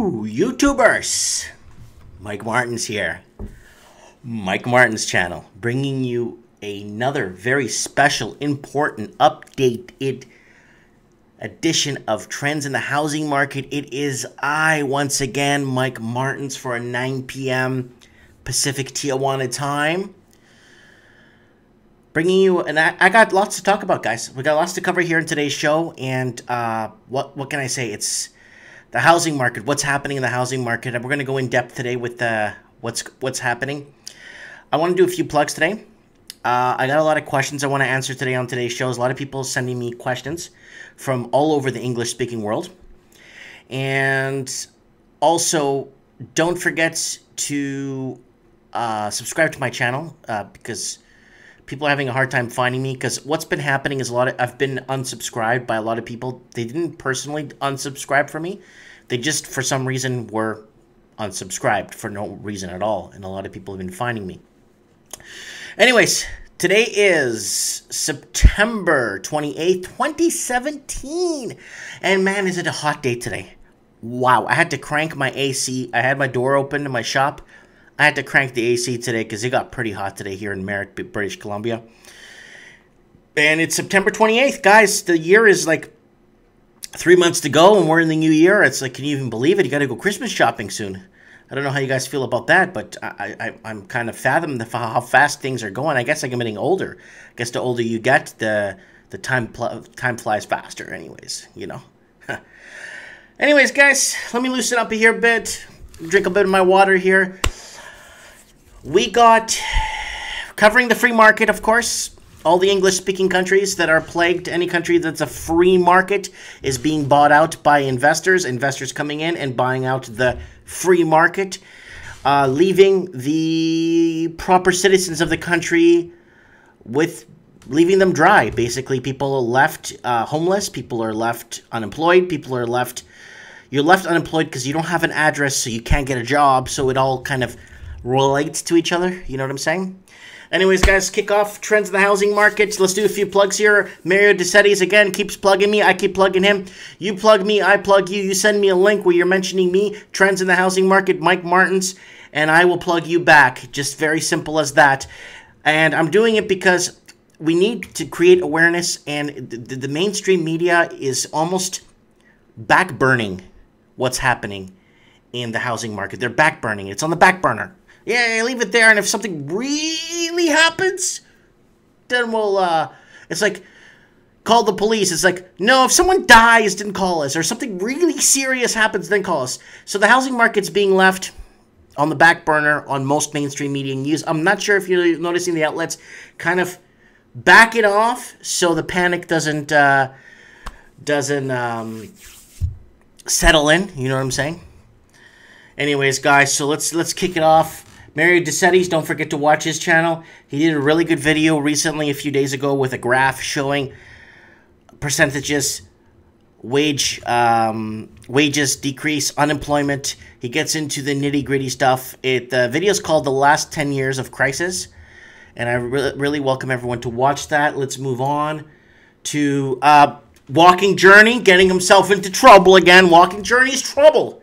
YouTubers, Mike Martin's here. Mike Martin's channel, bringing you another very special, important, updated edition of Trends in the Housing Market. It is once again, Mike Martin's for a 9 p.m. Pacific Tijuana time. Bringing you, and I got lots to talk about, guys. We got lots to cover here in today's show, and what can I say? It's the housing market. What's happening in the housing market? And we're going to go in depth today with what's happening. I want to do a few plugs today. I got a lot of questions I want to answer today on today's shows. A lot of people sending me questions from all over the English-speaking world. And also, don't forget to subscribe to my channel because people are having a hard time finding me, because what's been happening is I've been unsubscribed by a lot of people. They didn't personally unsubscribe for me. They just, for some reason, were unsubscribed for no reason at all. And a lot of people have been finding me. Anyways, today is September 28th, 2017. And man, is it a hot day today. Wow, I had to crank my AC. I had my door open in my shop. I had to crank the AC today because it got pretty hot today here in Merritt, British Columbia. And it's September 28th, guys. The year is like 3 months to go, and we're in the new year. It's like, can you even believe it? You got to go Christmas shopping soon. I don't know how you guys feel about that, but I'm kind of fathomed how fast things are going. I guess I'm getting older. I guess the older you get, the time flies faster anyways, you know. Anyways, guys, let me loosen up here a bit. Drink a bit of my water here. We got, covering the free market, of course, all the English-speaking countries that are plagued. Any country that's a free market is being bought out by investors. Investors coming in and buying out the free market, leaving the proper citizens of the country leaving them dry. Basically, people are left homeless. People are left unemployed. You're left unemployed because you don't have an address, so you can't get a job. So it all kind of relates to each other. You know what I'm saying? Anyways, guys, kick off Trends in the Housing Market. Let's do a few plugs here. Mario DeCettis, again, keeps plugging me. I keep plugging him. You plug me, I plug you. You send me a link where you're mentioning me, Trends in the Housing Market, Mike Martin's, and I will plug you back. Just very simple as that. And I'm doing it because we need to create awareness, and the mainstream media is almost backburning what's happening in the housing market. They're backburning. It's on the back burner. Yeah, leave it there, and if something really happens, then we'll, it's like, call the police. It's like, no, if someone dies, then call us, or something really serious happens, then call us. So the housing market's being left on the back burner on most mainstream media news. I'm not sure if you're noticing the outlets kind of back it off so the panic doesn't settle in, you know what I'm saying? Anyways, guys, so let's kick it off. Mario DeCettis, don't forget to watch his channel. He did a really good video recently, a few days ago, with a graph showing percentages, wages decrease, unemployment. He gets into the nitty-gritty stuff. The video is called The Last 10 Years of Crisis, and I really welcome everyone to watch that. Let's move on to Walking Journey, getting himself into trouble again. Walking Journey is trouble.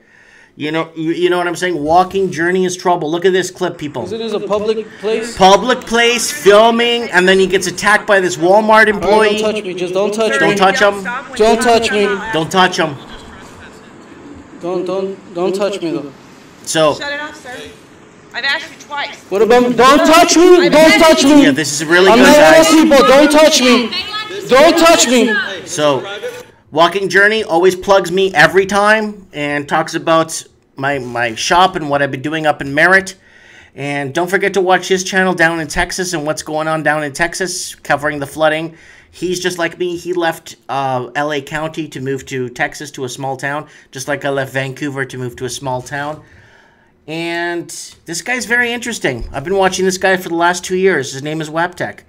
You know what I'm saying? Walking Journey is trouble. Look at this clip, people. It is a public place. Public place, filming, and then he gets attacked by this Walmart employee. Don't touch me. Just don't touch me. Don't touch him. Don't touch me. Don't touch him. Don't touch me, though. So. Shut it off, sir. I've asked you twice. What about? Don't touch me. Don't touch me. Yeah, this is really I'm good, not guys. people. Don't touch me. Don't touch me. So, Walking Journey always plugs me every time and talks about my shop and what I've been doing up in Merritt. And don't forget to watch his channel down in Texas and what's going on down in Texas, covering the flooding. He's just like me. He left LA County to move to Texas, to a small town, just like I left Vancouver to move to a small town. And this guy's very interesting. I've been watching this guy for the last 2 years. His name is Waptech.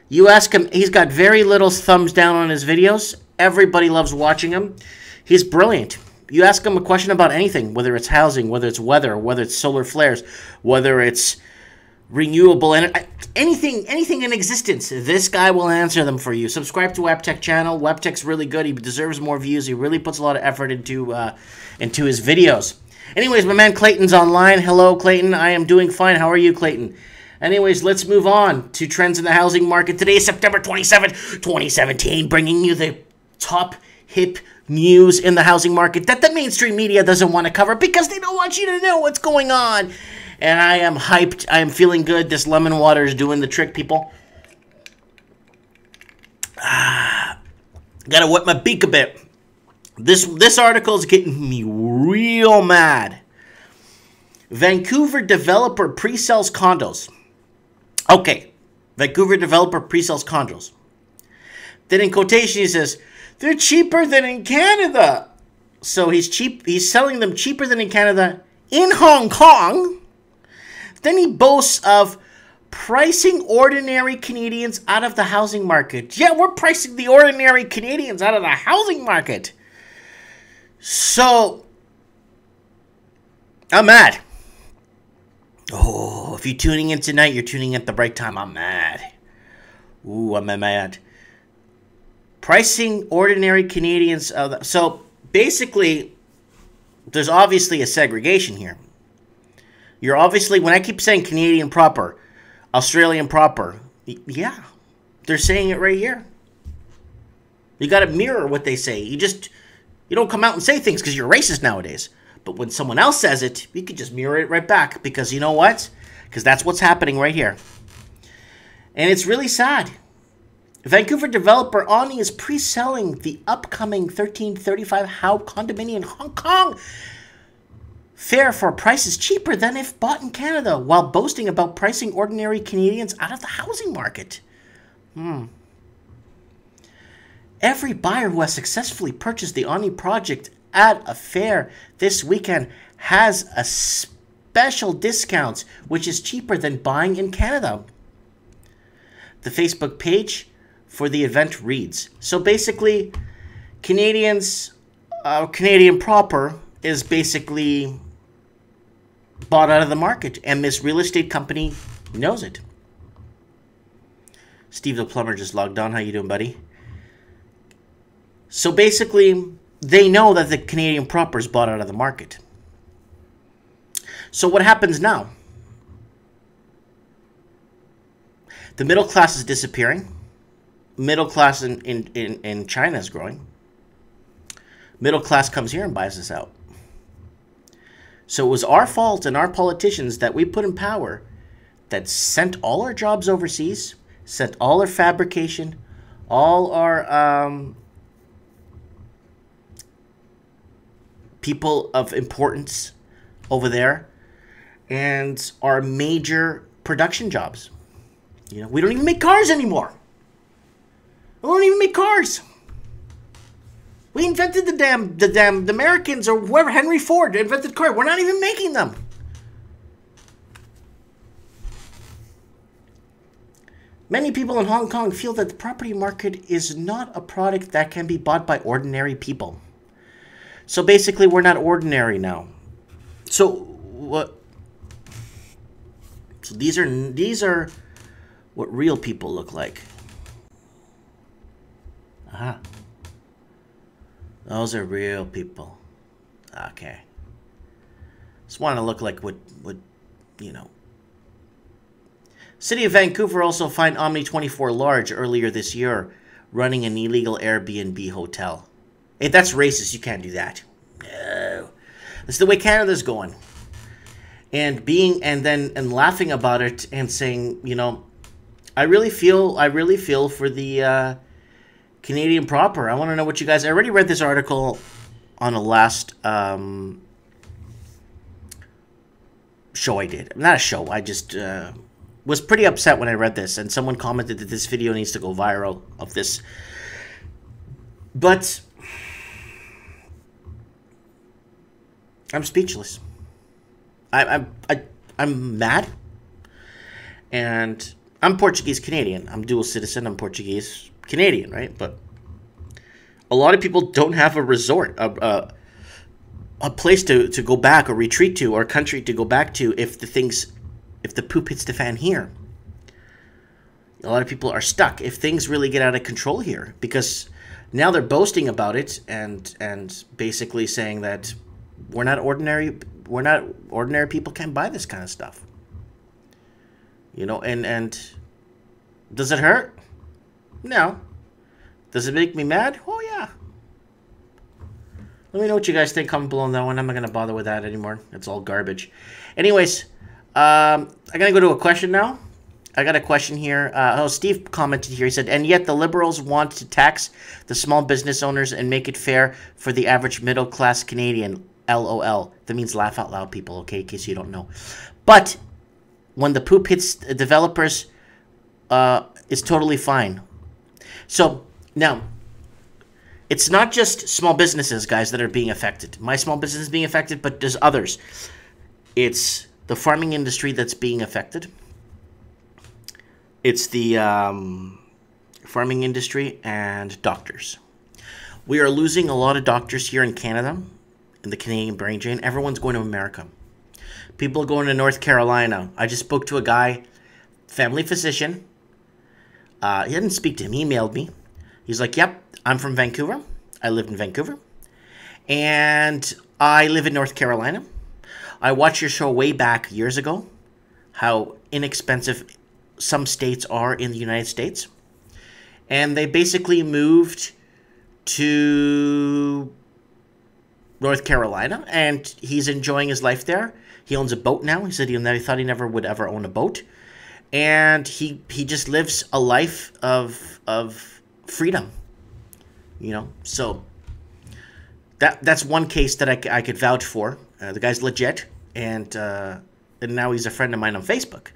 You ask him, he's got very little thumbs down on his videos. Everybody loves watching him. He's brilliant. You ask him a question about anything, whether it's housing, whether it's weather, whether it's solar flares, whether it's renewable energy, anything in existence, this guy will answer them for you. Subscribe to Waptech channel. Waptech's really good. He deserves more views. He really puts a lot of effort into his videos. Anyways, my man Clayton's online. Hello, Clayton. I am doing fine. How are you, Clayton? Anyways, let's move on to trends in the housing market. Today is September 27th, 2017, bringing you the top hip news in the housing market that the mainstream media doesn't want to cover because they don't want you to know what's going on. And I am hyped. I am feeling good. This lemon water is doing the trick, people. Gotta wet my beak a bit. This article is getting me real mad. Vancouver developer pre-sells condos. Okay, Vancouver developer pre-sells condos. Then in quotation he says, they're cheaper than in Canada. So he's selling them cheaper than in Canada in Hong Kong. Then he boasts of pricing ordinary Canadians out of the housing market. Yeah, we're pricing the ordinary Canadians out of the housing market. So, I'm mad. Oh, if you're tuning in tonight, you're tuning in at the right time. I'm mad. Ooh, I'm mad. Pricing ordinary Canadians. So, basically, there's obviously a segregation here. You're obviously, when I keep saying Canadian proper, Australian proper, yeah, they're saying it right here. You got to mirror what they say. You don't come out and say things because you're racist nowadays. But when someone else says it, you can just mirror it right back. Because you know what? Because that's what's happening right here. And it's really sad. Vancouver developer Onni is pre-selling the upcoming 1335 Howe condominium in Hong Kong. Fair for prices cheaper than if bought in Canada, while boasting about pricing ordinary Canadians out of the housing market. Every buyer who has successfully purchased the Onni project at a fair this weekend has a special discount, which is cheaper than buying in Canada. The Facebook page for the event reads, so basically, Canadian proper is basically bought out of the market, and this real estate company knows it. Steve the plumber just logged on. How you doing, buddy? So basically, they know that the Canadian proper is bought out of the market. So what happens now? The middle class is disappearing. Middle class in China is growing. Middle class comes here and buys this out. So it was our fault and our politicians that we put in power that sent all our jobs overseas, sent all our fabrication, all our people of importance over there, and our major production jobs. You know, we don't even make cars anymore. We don't even make cars. We invented the Americans or whoever, Henry Ford invented cars. We're not even making them. Many people in Hong Kong feel that the property market is not a product that can be bought by ordinary people. So basically, we're not ordinary now. So what? So these are what real people look like. Aha. Those are real people. Okay. Just want to look like what you know. City of Vancouver also fined Omni 24 Large earlier this year, running an illegal Airbnb hotel. Hey, that's racist. You can't do that. No. That's the way Canada's going. And laughing about it and saying, you know, I really feel for the Canadian proper. I want to know what you guys... I already read this article on a last show I did. Not a show. I just was pretty upset when I read this. And someone commented that this video needs to go viral of this. But I'm speechless. I'm mad. And I'm Portuguese Canadian. I'm dual citizen. I'm Portuguese Canadian, right? But a lot of people don't have a resort, a place to go back or retreat to, or a country to go back to if the poop hits the fan here. A lot of people are stuck if things really get out of control here, because now they're boasting about it and basically saying that we're not ordinary ordinary people can't buy this kind of stuff. You know, and does it hurt? No. Does it make me mad? Oh yeah. Let me know what you guys think. Comment below on that one. I'm not gonna bother with that anymore. It's all garbage. Anyways, I'm gonna go to a question now. I got a question here. Steve commented here. He said, and yet the Liberals want to tax the small business owners and make it fair for the average middle-class Canadian. LOL. That means laugh out loud, people, okay, in case you don't know. But when the poop hits developers, it's totally fine. So, now, it's not just small businesses, guys, that are being affected. My small business is being affected, but there's others. It's the farming industry that's being affected. It's the farming industry and doctors. We are losing a lot of doctors here in Canada, in the Canadian brain drain. Everyone's going to America. People are going to North Carolina. I just spoke to a guy, family physician. He didn't speak to him. He emailed me. He's like, yep, I'm from Vancouver. I live in Vancouver. And I live in North Carolina. I watched your show way back years ago, how inexpensive some states are in the United States. And they basically moved to North Carolina, and he's enjoying his life there. He owns a boat now. He said he thought he never would ever own a boat. And he just lives a life of freedom. You know, so that's one case that I could vouch for. The guy's legit, and now he's a friend of mine on Facebook.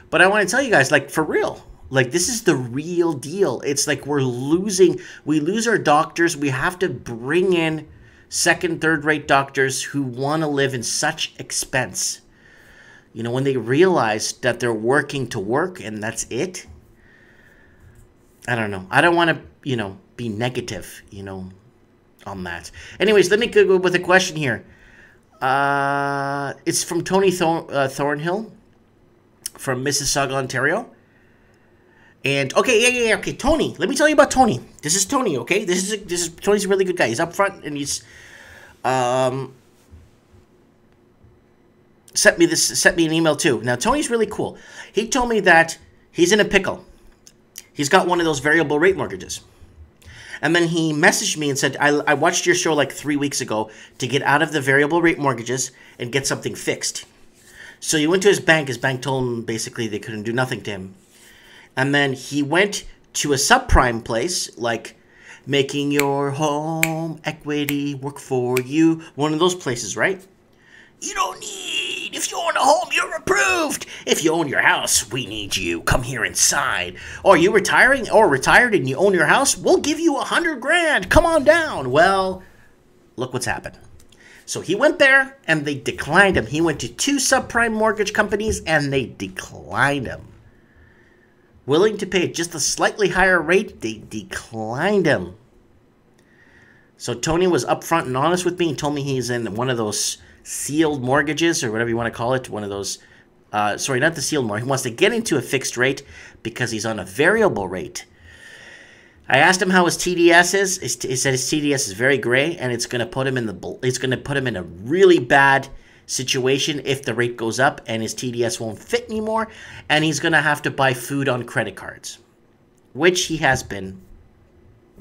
But I want to tell you guys, like, for real, like, this is the real deal. It's like we lose our doctors. We have to bring in second, third-rate doctors who want to live in such expense. You know, when they realize that they're working to work and that's it. I don't know. I don't want to, you know, be negative, you know, on that. Anyways, let me go with a question here. It's from Tony Thornhill from Mississauga, Ontario. And okay, okay, Tony. Let me tell you about Tony. This is Tony, okay? This is Tony's a really good guy. He's up front and he's sent me an email too. Now Tony's really cool. He told me that he's in a pickle. He's got one of those variable rate mortgages. And then he messaged me and said, I watched your show like 3 weeks ago to get out of the variable rate mortgages and get something fixed. So he went to his bank. His bank told him basically they couldn't do nothing to him. And then he went to a subprime place, like making your home equity work for you. One of those places, right? You don't need, if you own a home, you're approved. If you own your house, we need you. Come here inside. Or you retired and you own your house, we'll give you $100 grand. Come on down. Well, look what's happened. So he went there and they declined him. He went to 2 subprime mortgage companies and they declined him. Willing to pay just a slightly higher rate, they declined him. So Tony was upfront and honest with me and told me he's in one of those sealed mortgages or whatever you want to call it. One of those, sorry, not the sealed mortgage. He wants to get into a fixed rate because he's on a variable rate. I asked him how his TDS is. He said his TDS is very gray and it's going to put him in a really bad situation if the rate goes up and his TDS won't fit anymore, and he's going to have to buy food on credit cards, which he has been.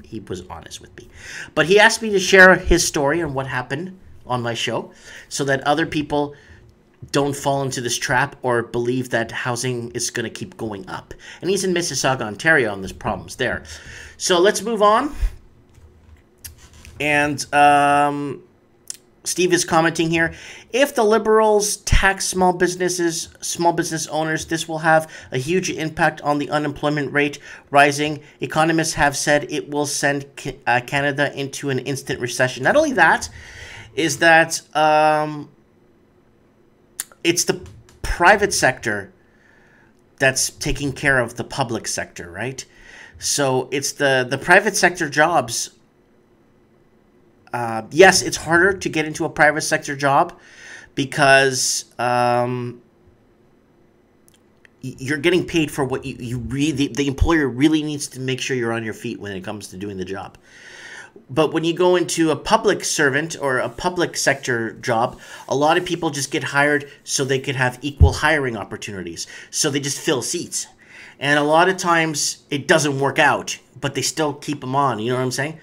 He was honest with me. But he asked me to share his story and what happened on my show so that other people don't fall into this trap or believe that housing is going to keep going up. And he's in Mississauga, Ontario, and there's problems there. So let's move on. And Steve is commenting here. If the Liberals tax small business owners, this will have a huge impact on the unemployment rate rising. Economists have said it will send Canada into an instant recession. Not only that, is that it's the private sector that's taking care of the public sector, right? So it's the private sector jobs. Yes, it's harder to get into a private sector job because you're getting paid for what you really, the employer really needs to make sure you're on your feet when it comes to doing the job. But when you go into a public servant or a public sector job, a lot of people just get hired so they could have equal hiring opportunities. So they just fill seats. And a lot of times it doesn't work out, but they still keep them on. You know what I'm saying?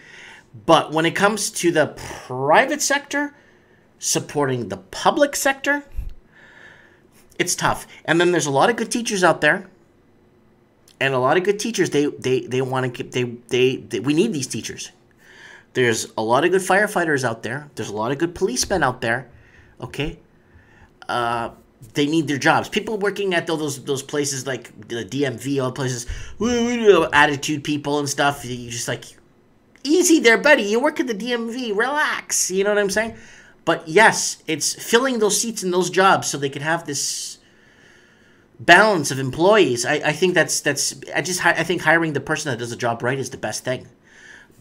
But when it comes to the private sector, supporting the public sector, it's tough. And then there's a lot of good teachers out there. And a lot of good teachers, they want to keep, we need these teachers. There's a lot of good firefighters out there. There's a lot of good policemen out there. Okay? They need their jobs. People working at those places like the DMV, all places, attitude people and stuff. You just like, easy there, buddy. You work at the DMV. Relax. You know what I'm saying? But yes, it's filling those seats in those jobs so they can have this balance of employees. I think I think hiring the person that does the job right is the best thing.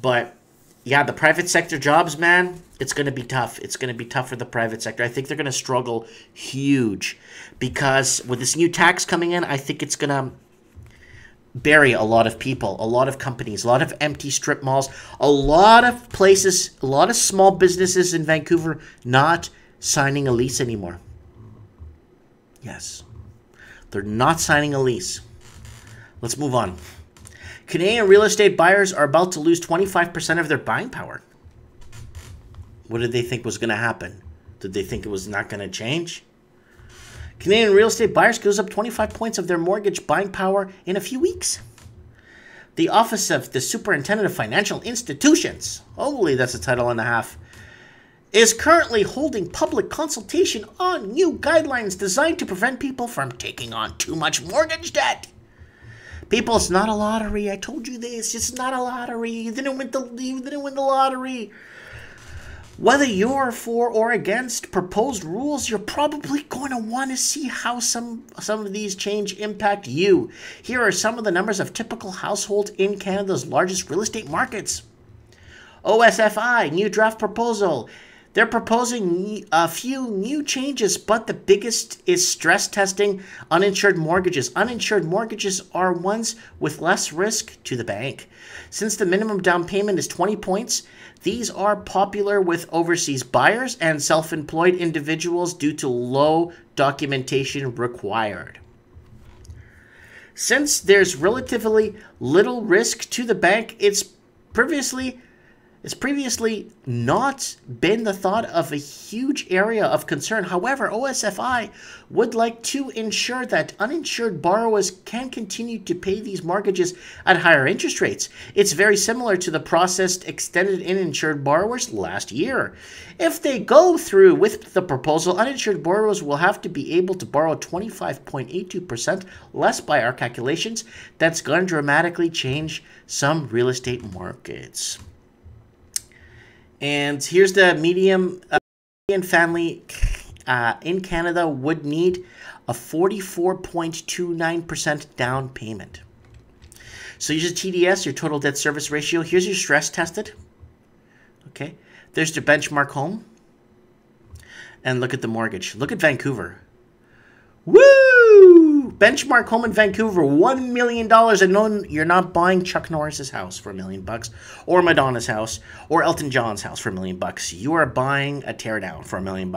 But yeah, the private sector jobs, man, it's going to be tough. It's going to be tough for the private sector. I think they're going to struggle huge because with this new tax coming in, I think it's going to bury a lot of people, a lot of companies, a lot of empty strip malls, a lot of places, a lot of small businesses in Vancouver not signing a lease anymore. Yes, they're not signing a lease. Let's move on. Canadian real estate buyers are about to lose 25% of their buying power. What did they think was going to happen? Did they think it was not going to change? Canadian real estate buyers goes up 25 points of their mortgage buying power in a few weeks. The Office of the Superintendent of Financial Institutions, holy, that's a title and a half, is currently holding public consultation on new guidelines designed to prevent people from taking on too much mortgage debt. People, it's not a lottery. I told you this. It's not a lottery. You didn't win the lottery. Whether you're for or against proposed rules, you're probably going to want to see how some of these change impact you. Here are some of the numbers of typical households in Canada's largest real estate markets. OSFI, new draft proposal. They're proposing a few new changes, but the biggest is stress testing uninsured mortgages. Uninsured mortgages are ones with less risk to the bank. Since the minimum down payment is 20 points, these are popular with overseas buyers and self-employed individuals due to low documentation required. Since there's relatively little risk to the bank, it's previously not been the thought of a huge area of concern. However, OSFI would like to ensure that uninsured borrowers can continue to pay these mortgages at higher interest rates. It's very similar to the process extended in insured borrowers last year. If they go through with the proposal, uninsured borrowers will have to be able to borrow 25.82% less by our calculations. That's going to dramatically change some real estate markets. And here's the median family in Canada would need a 44.29% down payment. So use your TDS, your total debt service ratio. Here's your stress tested. Okay. There's your benchmark home. And look at the mortgage. Look at Vancouver. Woo! Benchmark home in Vancouver, $1 million. And no, you're not buying Chuck Norris's house for $1 million, or Madonna's house, or Elton John's house for $1 million. You are buying a teardown for $1 million.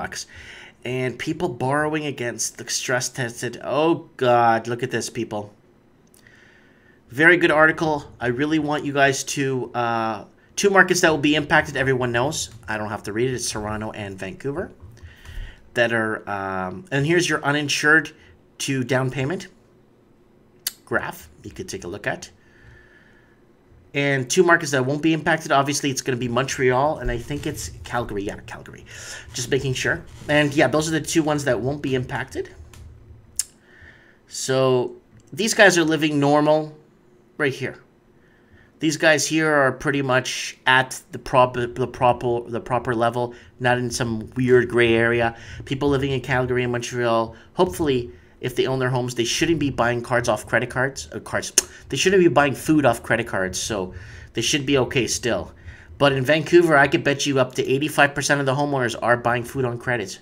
And people borrowing against the stress tested. Oh God, look at this, people. Very good article. I really want you guys to two markets that will be impacted. Everyone knows. I don't have to read it. It's Toronto and Vancouver. That are and here's your uninsured to down payment graph you could take a look at. And two markets that won't be impacted, obviously it's going to be Montreal and I think it's Calgary. Yeah, Calgary. Just making sure. And yeah, those are the two ones that won't be impacted. So these guys are living normal right here. These guys here are pretty much at the proper level, not in some weird gray area. People living in Calgary and Montreal, hopefully, if they own their homes, they shouldn't be buying cards off credit cards. They shouldn't be buying food off credit cards, so they should be okay still. But in Vancouver, I could bet you up to 85% of the homeowners are buying food on credit.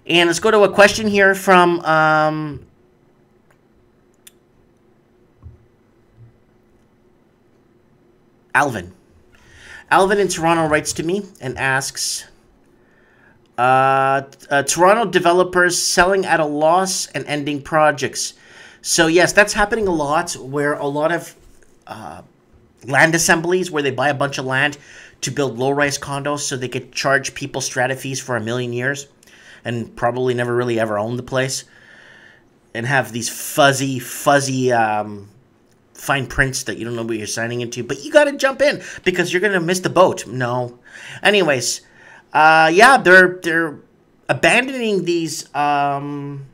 And let's go to a question here from Alvin. Alvin in Toronto writes to me and asks, Toronto developers selling at a loss and ending projects. So yes, that's happening a lot, where a lot of land assemblies where they buy a bunch of land to build low-rise condos so they could charge people strata fees for 1,000,000 years and probably never really ever own the place and have these fuzzy fine prints that you don't know what you're signing into, but you got to jump in because you're going to miss the boat. No. Anyways, yeah, they're abandoning these land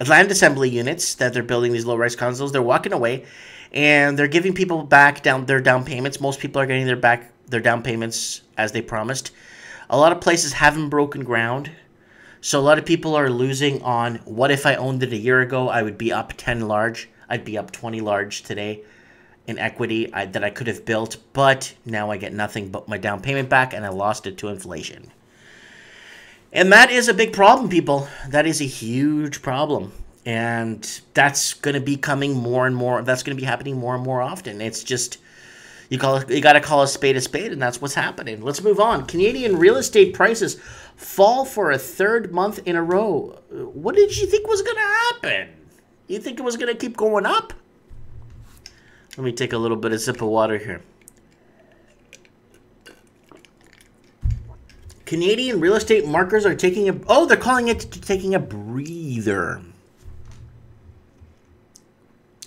assembly units that they're building, these low-rise condos. They're walking away, and they're giving people back their down payments. Most people are getting their down payments as they promised. A lot of places haven't broken ground. So a lot of people are losing on, what if I owned it a year ago? I would be up 10 large. I'd be up 20 large today in equity that I could have built. But now I get nothing but my down payment back, and I lost it to inflation. And that is a big problem, people. That is a huge problem. And that's going to be coming more and more. That's going to be happening more and more often. It's just, you got to call a spade, and that's what's happening. Let's move on. Canadian real estate prices fall for a third month in a row. What did you think was going to happen? You think it was going to keep going up? Let me take a little bit of sip of water here. Canadian real estate markers are taking a... Oh, they're calling it taking a breather.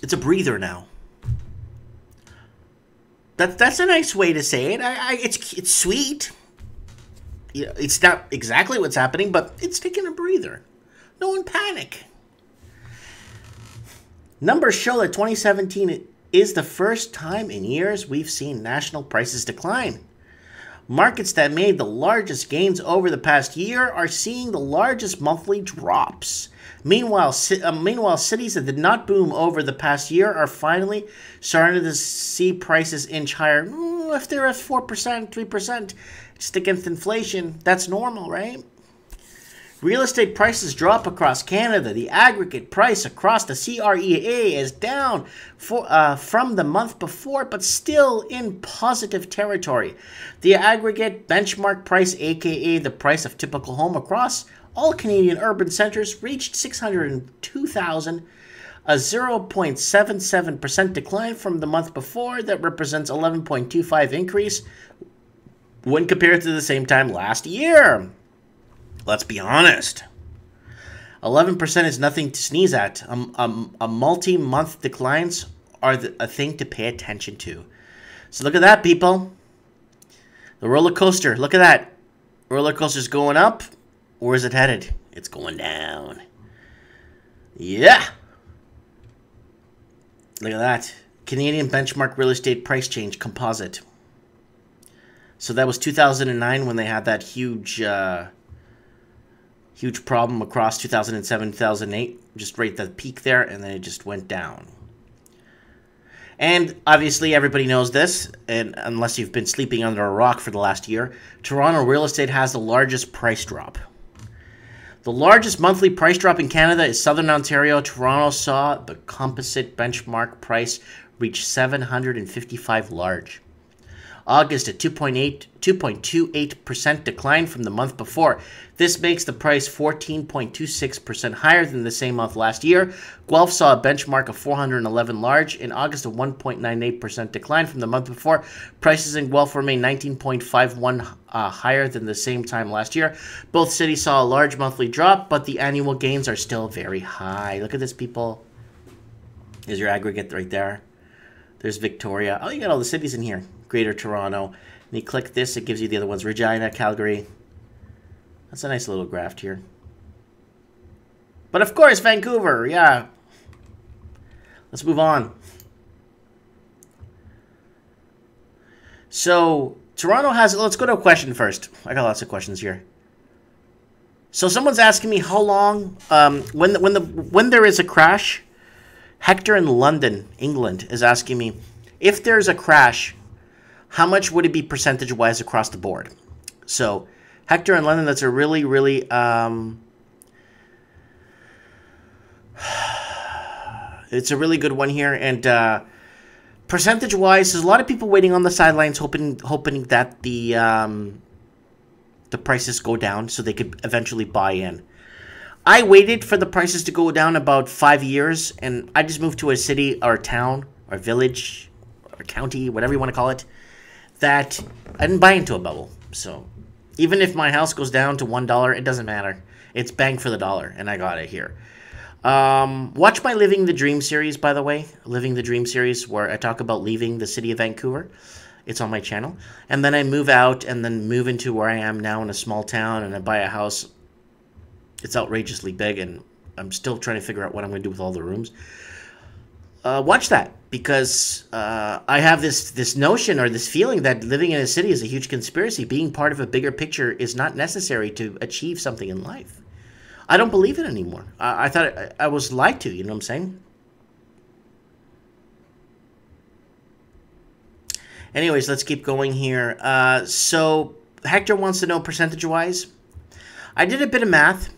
It's a breather now. That's a nice way to say it. It's sweet. Yeah, it's not exactly what's happening, but it's taking a breather. No one panic. Numbers show that 2017 is the first time in years we've seen national prices decline. Markets that made the largest gains over the past year are seeing the largest monthly drops. Meanwhile, cities that did not boom over the past year are finally starting to see prices inch higher. If they're at 4%, 3%, just against inflation, that's normal, right? Real estate prices drop across Canada. The aggregate price across the CREA is down from the month before, but still in positive territory. The aggregate benchmark price, aka the price of typical home across all Canadian urban centres, reached $602,000, a 0.77% decline from the month before. That represents 11.25% increase when compared to the same time last year. Let's be honest. 11% is nothing to sneeze at. A multi-month declines are a thing to pay attention to. So look at that, people. The roller coaster. Look at that. Roller coaster's going up. Where is it headed? It's going down. Yeah. Look at that. Canadian benchmark real estate price change composite. So that was 2009 when they had that huge problem across 2007, 2008. Just right at the peak there, and then it just went down. And obviously everybody knows this, and unless you've been sleeping under a rock for the last year, Toronto real estate has the largest price drop. The largest monthly price drop in Canada is Southern Ontario. Toronto saw the composite benchmark price reach 755 large. August, a 2.28% decline from the month before. This makes the price 14.26% higher than the same month last year. Guelph saw a benchmark of 411 large. In August, a 1.98% decline from the month before. Prices in Guelph remain 19.51 higher than the same time last year. Both cities saw a large monthly drop, but the annual gains are still very high. Look at this, people. There's your aggregate right there. There's Victoria. Oh, you got all the cities in here. Greater Toronto. And you click this, it gives you the other ones. Regina, Calgary. That's a nice little graph here. But of course, Vancouver, yeah. Let's move on. So, Toronto has... Let's go to a question first. I got lots of questions here. So, someone's asking me how long... when there is a crash... Hector in London, England, is asking me, if there's a crash, how much would it be percentage-wise across the board? So, Hector in London, that's a really, really... it's a really good one here. And percentage-wise, there's a lot of people waiting on the sidelines, hoping that the prices go down so they could eventually buy in. I waited for the prices to go down about 5 years, and I just moved to a city or town or village or county, whatever you want to call it, that I didn't buy into a bubble. So even if my house goes down to $1, it doesn't matter. It's bang for the dollar, and I got it here. Watch my Living the Dream series, by the way. Living the Dream series, where I talk about leaving the city of Vancouver. It's on my channel. And then I move out and then move into where I am now in a small town, and I buy a house. It's outrageously big, and I'm still trying to figure out what I'm going to do with all the rooms. Watch that, because I have this notion or this feeling that living in a city is a huge conspiracy. Being part of a bigger picture is not necessary to achieve something in life. I don't believe it anymore. I thought I was lied to, you know what I'm saying? Anyways, let's keep going here. So Hector wants to know percentage-wise. I did a bit of math,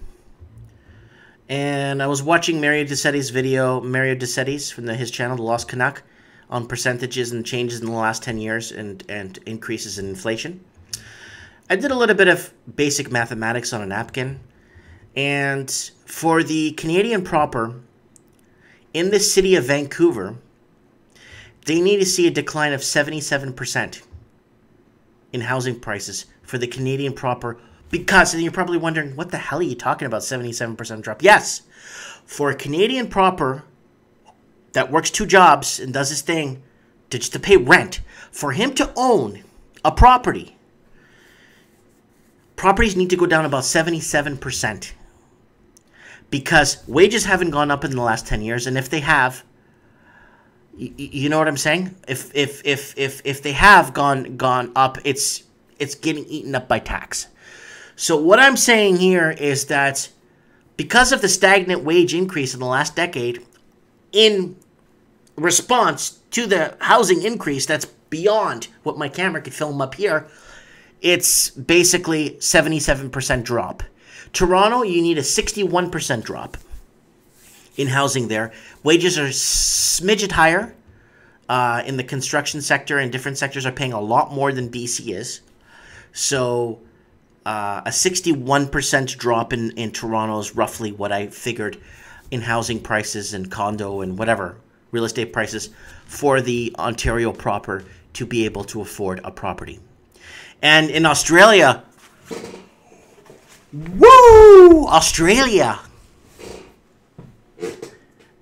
and I was watching Mario Desetti's video, Mario Desetti's from his channel, The Lost Canuck, on percentages and changes in the last 10 years and increases in inflation. I did a little bit of basic mathematics on a napkin. And for the Canadian proper, in the city of Vancouver, they need to see a decline of 77% in housing prices for the Canadian proper. Because, and you're probably wondering, what the hell are you talking about, 77% drop? Yes, for a Canadian proper that works 2 jobs and does his thing just to pay rent, for him to own a property, properties need to go down about 77%. Because wages haven't gone up in the last 10 years, and if they have, you know what I'm saying? If they have gone up, it's getting eaten up by tax. So what I'm saying here is that because of the stagnant wage increase in the last decade, in response to the housing increase that's beyond what my camera could film up here, it's basically 77% drop. Toronto, you need a 61% drop in housing there. Wages are smidget higher in the construction sector, and different sectors are paying a lot more than BC is. So a 61% drop in Toronto is roughly what I figured in housing prices and condo and whatever, real estate prices for the Ontario proper to be able to afford a property. And in Australia... Woo! Australia!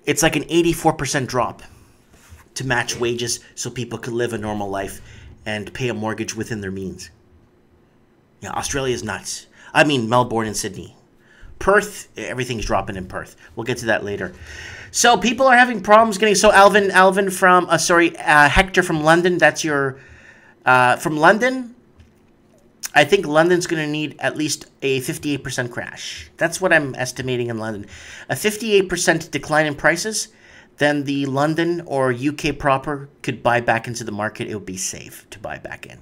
It's like an 84% drop to match wages so people could live a normal life and pay a mortgage within their means. Yeah, Australia is nuts. I mean, Melbourne and Sydney. Perth, everything's dropping in Perth. We'll get to that later. So people are having problems getting... So Alvin from... Hector from London, that's your... from London... I think London's going to need at least a 58% crash. That's what I'm estimating in London. A 58% decline in prices, then the London or UK proper could buy back into the market. It would be safe to buy back in.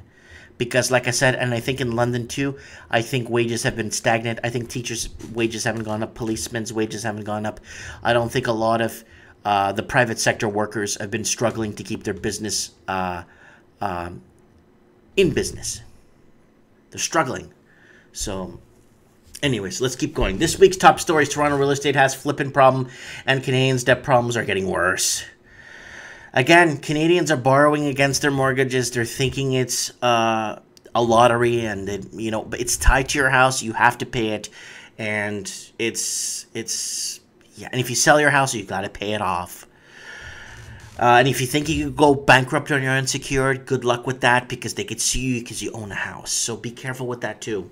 Because like I said, and I think in London too, I think wages have been stagnant. I think teachers' wages haven't gone up. Policemen's wages haven't gone up. I don't think a lot of the private sector workers have been struggling to keep their business in business. They're struggling. So, anyways, let's keep going. This week's top stories: Toronto real estate has flipping problem, and Canadians' debt problems are getting worse. Again, Canadians are borrowing against their mortgages. They're thinking it's a lottery, and but it's tied to your house. You have to pay it, and it's yeah. And if you sell your house, you got to pay it off. And if you think you could go bankrupt on your unsecured, good luck with that, because they could sue you because you own a house. So be careful with that too.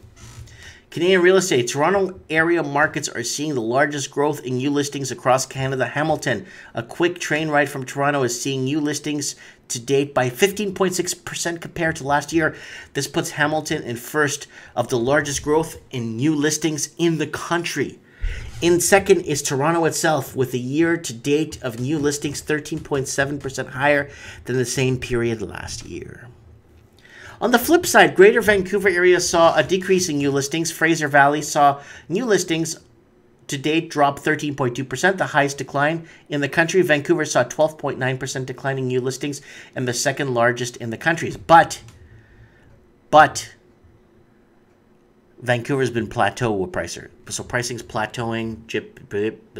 Canadian real estate. Toronto area markets are seeing the largest growth in new listings across Canada. Hamilton, a quick train ride from Toronto, is seeing new listings to date by 15.6% compared to last year. This puts Hamilton in first of the largest growth in new listings in the country. In second is Toronto itself, with a year-to-date of new listings 13.7% higher than the same period last year. On the flip side, Greater Vancouver area saw a decrease in new listings. Fraser Valley saw new listings to date dropped 13.2%, the highest decline in the country. Vancouver saw 12.9% decline in new listings and the second largest in the country. But Vancouver's been plateau with pricer. So pricing's plateauing,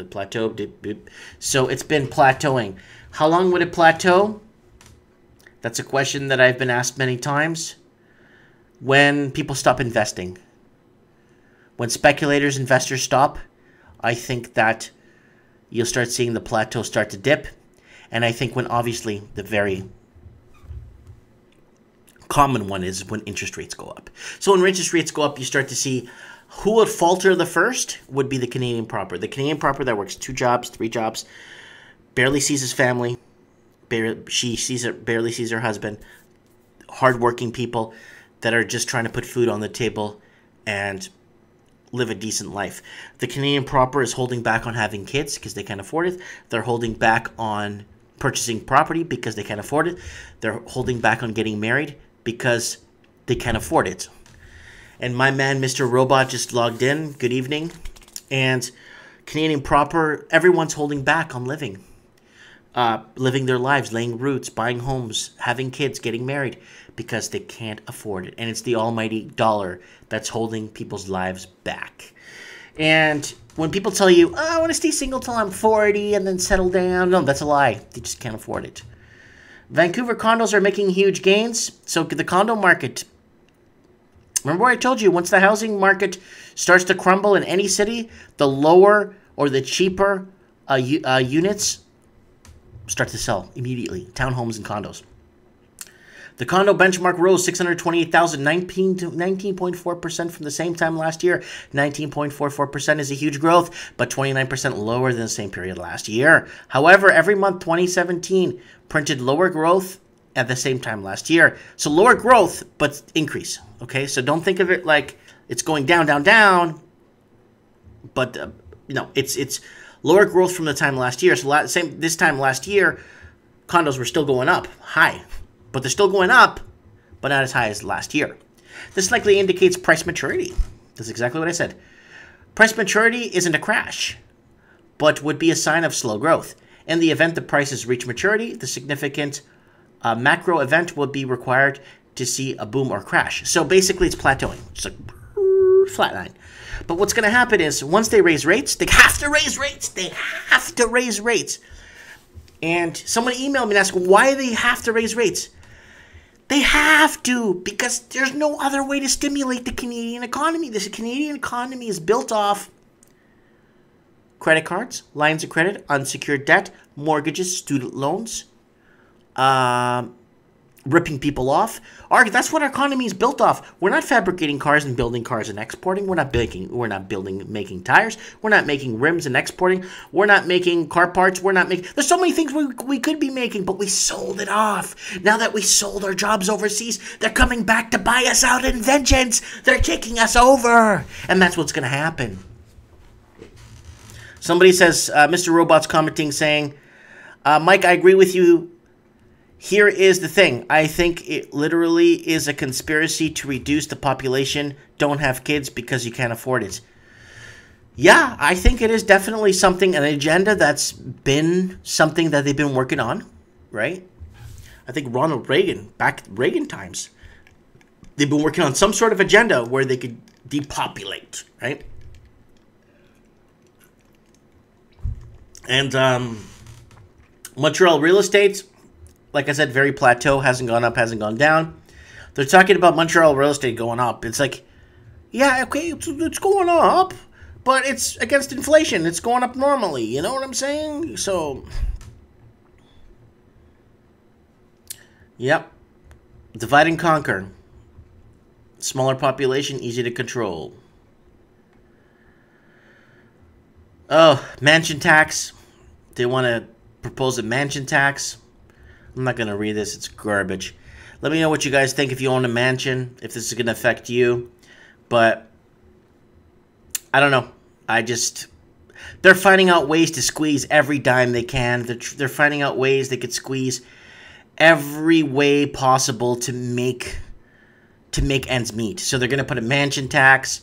plateau, dip. So it's been plateauing. How long would it plateau? That's a question that I've been asked many times. When people stop investing. When speculators, investors stop, I think that you'll start seeing the plateau start to dip. And I think when obviously the very common one is when interest rates go up. So when interest rates go up, you start to see who would falter the first would be the Canadian proper. The Canadian proper that works 2 jobs, 3 jobs, barely sees his family, barely sees her husband, hardworking people that are just trying to put food on the table and live a decent life. The Canadian proper is holding back on having kids because they can't afford it. They're holding back on purchasing property because they can't afford it. They're holding back on getting married because they can't afford it. And my man, Mr. Robot, just logged in. Good evening. And Canadian proper, everyone's holding back on living their lives, laying roots, buying homes, having kids, getting married because they can't afford it. And it's the almighty dollar that's holding people's lives back. And when people tell you, oh, I want to stay single till I'm 40 and then settle down, no, that's a lie. They just can't afford it. Vancouver condos are making huge gains. So the condo market, remember what I told you, once the housing market starts to crumble in any city, the lower or the cheaper units start to sell immediately. Townhomes and condos. The condo benchmark rose 628,000, 19.4% from the same time last year. 19.44% is a huge growth, but 29% lower than the same period last year. However, every month 2017 printed lower growth at the same time last year. So lower growth, but increase. Okay, so don't think of it like it's going down, down, down. But it's lower growth from the time last year. So this time last year, condos were still going up high. But they're still going up, but not as high as last year. This likely indicates price maturity. That's exactly what I said. Price maturity isn't a crash, but would be a sign of slow growth. In the event the prices reach maturity, the significant macro event will be required to see a boom or crash. So basically it's plateauing. It's like flat line. But what's going to happen is once they raise rates, they have to raise rates. They have to raise rates. And someone emailed me and asked, why do they have to raise rates? They have to, because there's no other way to stimulate the Canadian economy. The Canadian economy is built off credit cards, lines of credit, unsecured debt, mortgages, student loans, ripping people off. That's what our economy is built off. We're not fabricating cars and building cars and exporting. We're not making tires. We're not making rims and exporting. We're not making car parts. There's so many things we could be making, but we sold it off. Now that we sold our jobs overseas, they're coming back to buy us out in vengeance. They're kicking us over. And that's what's going to happen. Somebody says, Mr. Robot's commenting saying, Mike, I agree with you. Here is the thing. I think it literally is a conspiracy to reduce the population. Don't have kids because you can't afford it. Yeah, I think it is definitely something, an agenda that's been something that they've been working on, right? I think Ronald Reagan, back Reagan times, they've been working on some sort of agenda where they could depopulate, right? And Montreal real estate, like I said, very plateau, hasn't gone up, hasn't gone down. They're talking about Montreal real estate going up. It's like, yeah, okay, it's going up, but it's against inflation. It's going up normally. You know what I'm saying? So, yep. Divide and conquer. Smaller population, easy to control. Oh, mansion tax. They want to propose a mansion tax. I'm not going to read this. It's garbage. Let me know what you guys think if you own a mansion, if this is going to affect you. But I don't know. They're finding out ways to squeeze every dime they can. They're finding out ways they could squeeze every way possible to make ends meet. So they're going to put a mansion tax.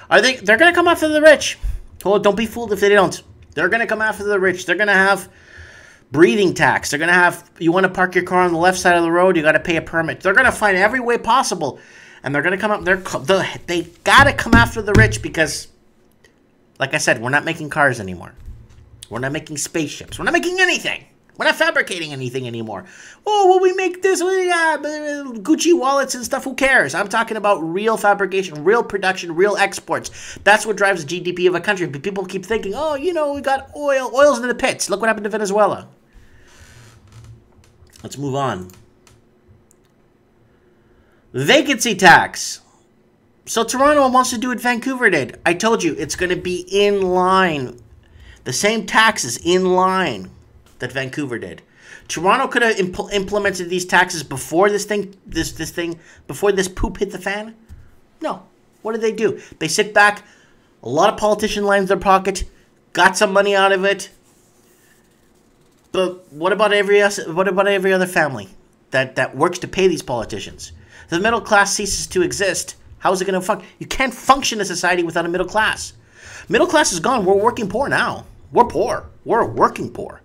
They're going to come after the rich. Oh, don't be fooled if they don't. They're going to come after the rich. They're going to have breathing tax. They're going to have, you want to park your car on the left side of the road, you got to pay a permit. They're going to find every way possible. And they're going to come up, they got to come after the rich because, like I said, we're not making cars anymore. We're not making spaceships. We're not making anything. We're not fabricating anything anymore. Oh, well, we make this, Gucci wallets and stuff. Who cares? I'm talking about real fabrication, real production, real exports. That's what drives the GDP of a country. But people keep thinking, oh, you know, we got oil. Oil's in the pits. Look what happened to Venezuela. Let's move on. Vacancy tax. So Toronto wants to do what Vancouver did. I told you, it's going to be in line. The same taxes in line that Vancouver did. Toronto could have implemented these taxes before before this poop hit the fan. No. What did they do? They sit back, a lot of politician lines in their pocket, got some money out of it. But what about every other family that works to pay these politicians? The middle class ceases to exist. How is it going to function? You can't function in a society without a middle class. Middle class is gone. We're working poor now. We're poor. We're working poor.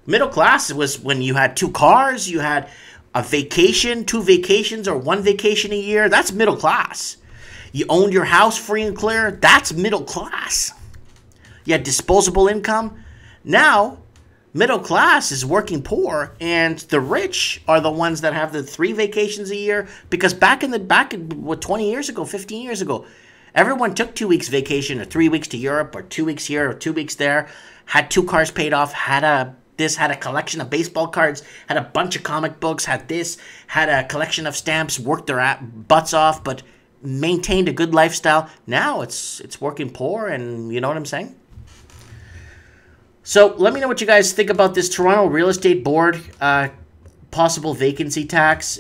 Middle class was when you had 2 cars, you had a vacation, 2 vacations, or 1 vacation a year. That's middle class. You owned your house free and clear. That's middle class. You had disposable income. Now, middle class is working poor, and the rich are the ones that have the 3 vacations a year. Because back in 20 years ago, 15 years ago, everyone took 2 weeks vacation, or 3 weeks to Europe, or 2 weeks here, or 2 weeks there. Had 2 cars paid off. Had a collection of baseball cards. Had a bunch of comic books. Had a collection of stamps. Worked their butts off, but maintained a good lifestyle. Now it's working poor, and you know what I'm saying. So let me know what you guys think about this Toronto Real Estate Board possible vacancy tax.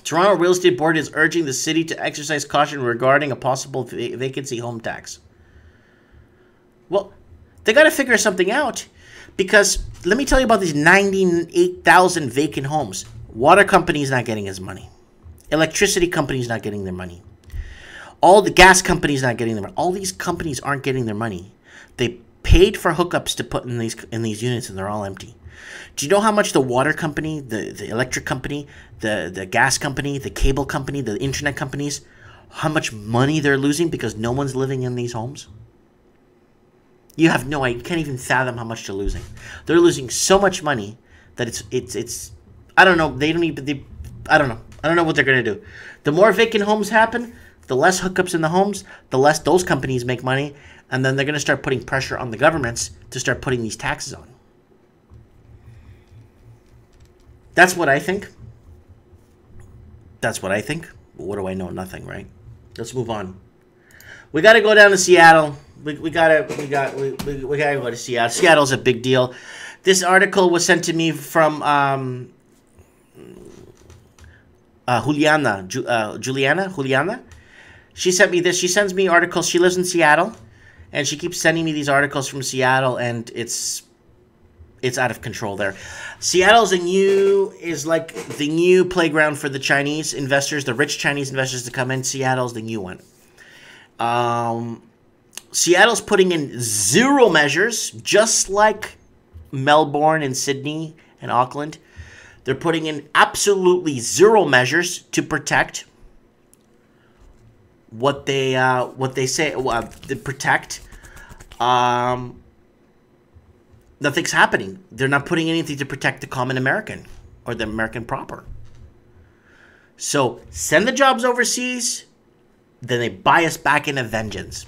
Toronto Real Estate Board is urging the city to exercise caution regarding a possible vacancy home tax. Well, they got to figure something out, because let me tell you about these 98,000 vacant homes. Water company's not getting his money. Electricity company's not getting their money. All the gas companies not getting their money. All these companies aren't getting their money. They paid for hookups to put in these units, and they're all empty. Do you know how much the water company, the electric company, the gas company, the cable company, the internet companies, how much money they're losing because no one's living in these homes? You have no idea. You can't even fathom how much they're losing. They're losing so much money that it's I don't know. I don't know. I don't know what they're gonna do. The more vacant homes happen, the less hookups in the homes, the less those companies make money, and then they're gonna start putting pressure on the governments to start putting these taxes on. That's what I think. That's what I think. But what do I know? Nothing, right? Let's move on. We got to go down to Seattle. We gotta go to Seattle. Seattle's a big deal. This article was sent to me from Juliana. She sent me this. She sends me articles. She lives in Seattle, and she keeps sending me these articles from Seattle, and it's out of control there. Seattle's is like the new playground for the Chinese investors, the rich Chinese investors to come in. Seattle's the new one. Seattle's putting in 0 measures, just like Melbourne and Sydney and Auckland. They're putting in absolutely 0 measures to protect what they say to protect. Nothing's happening. They're not putting anything to protect the common American or the American proper. So send the jobs overseas, then they buy us back in a vengeance.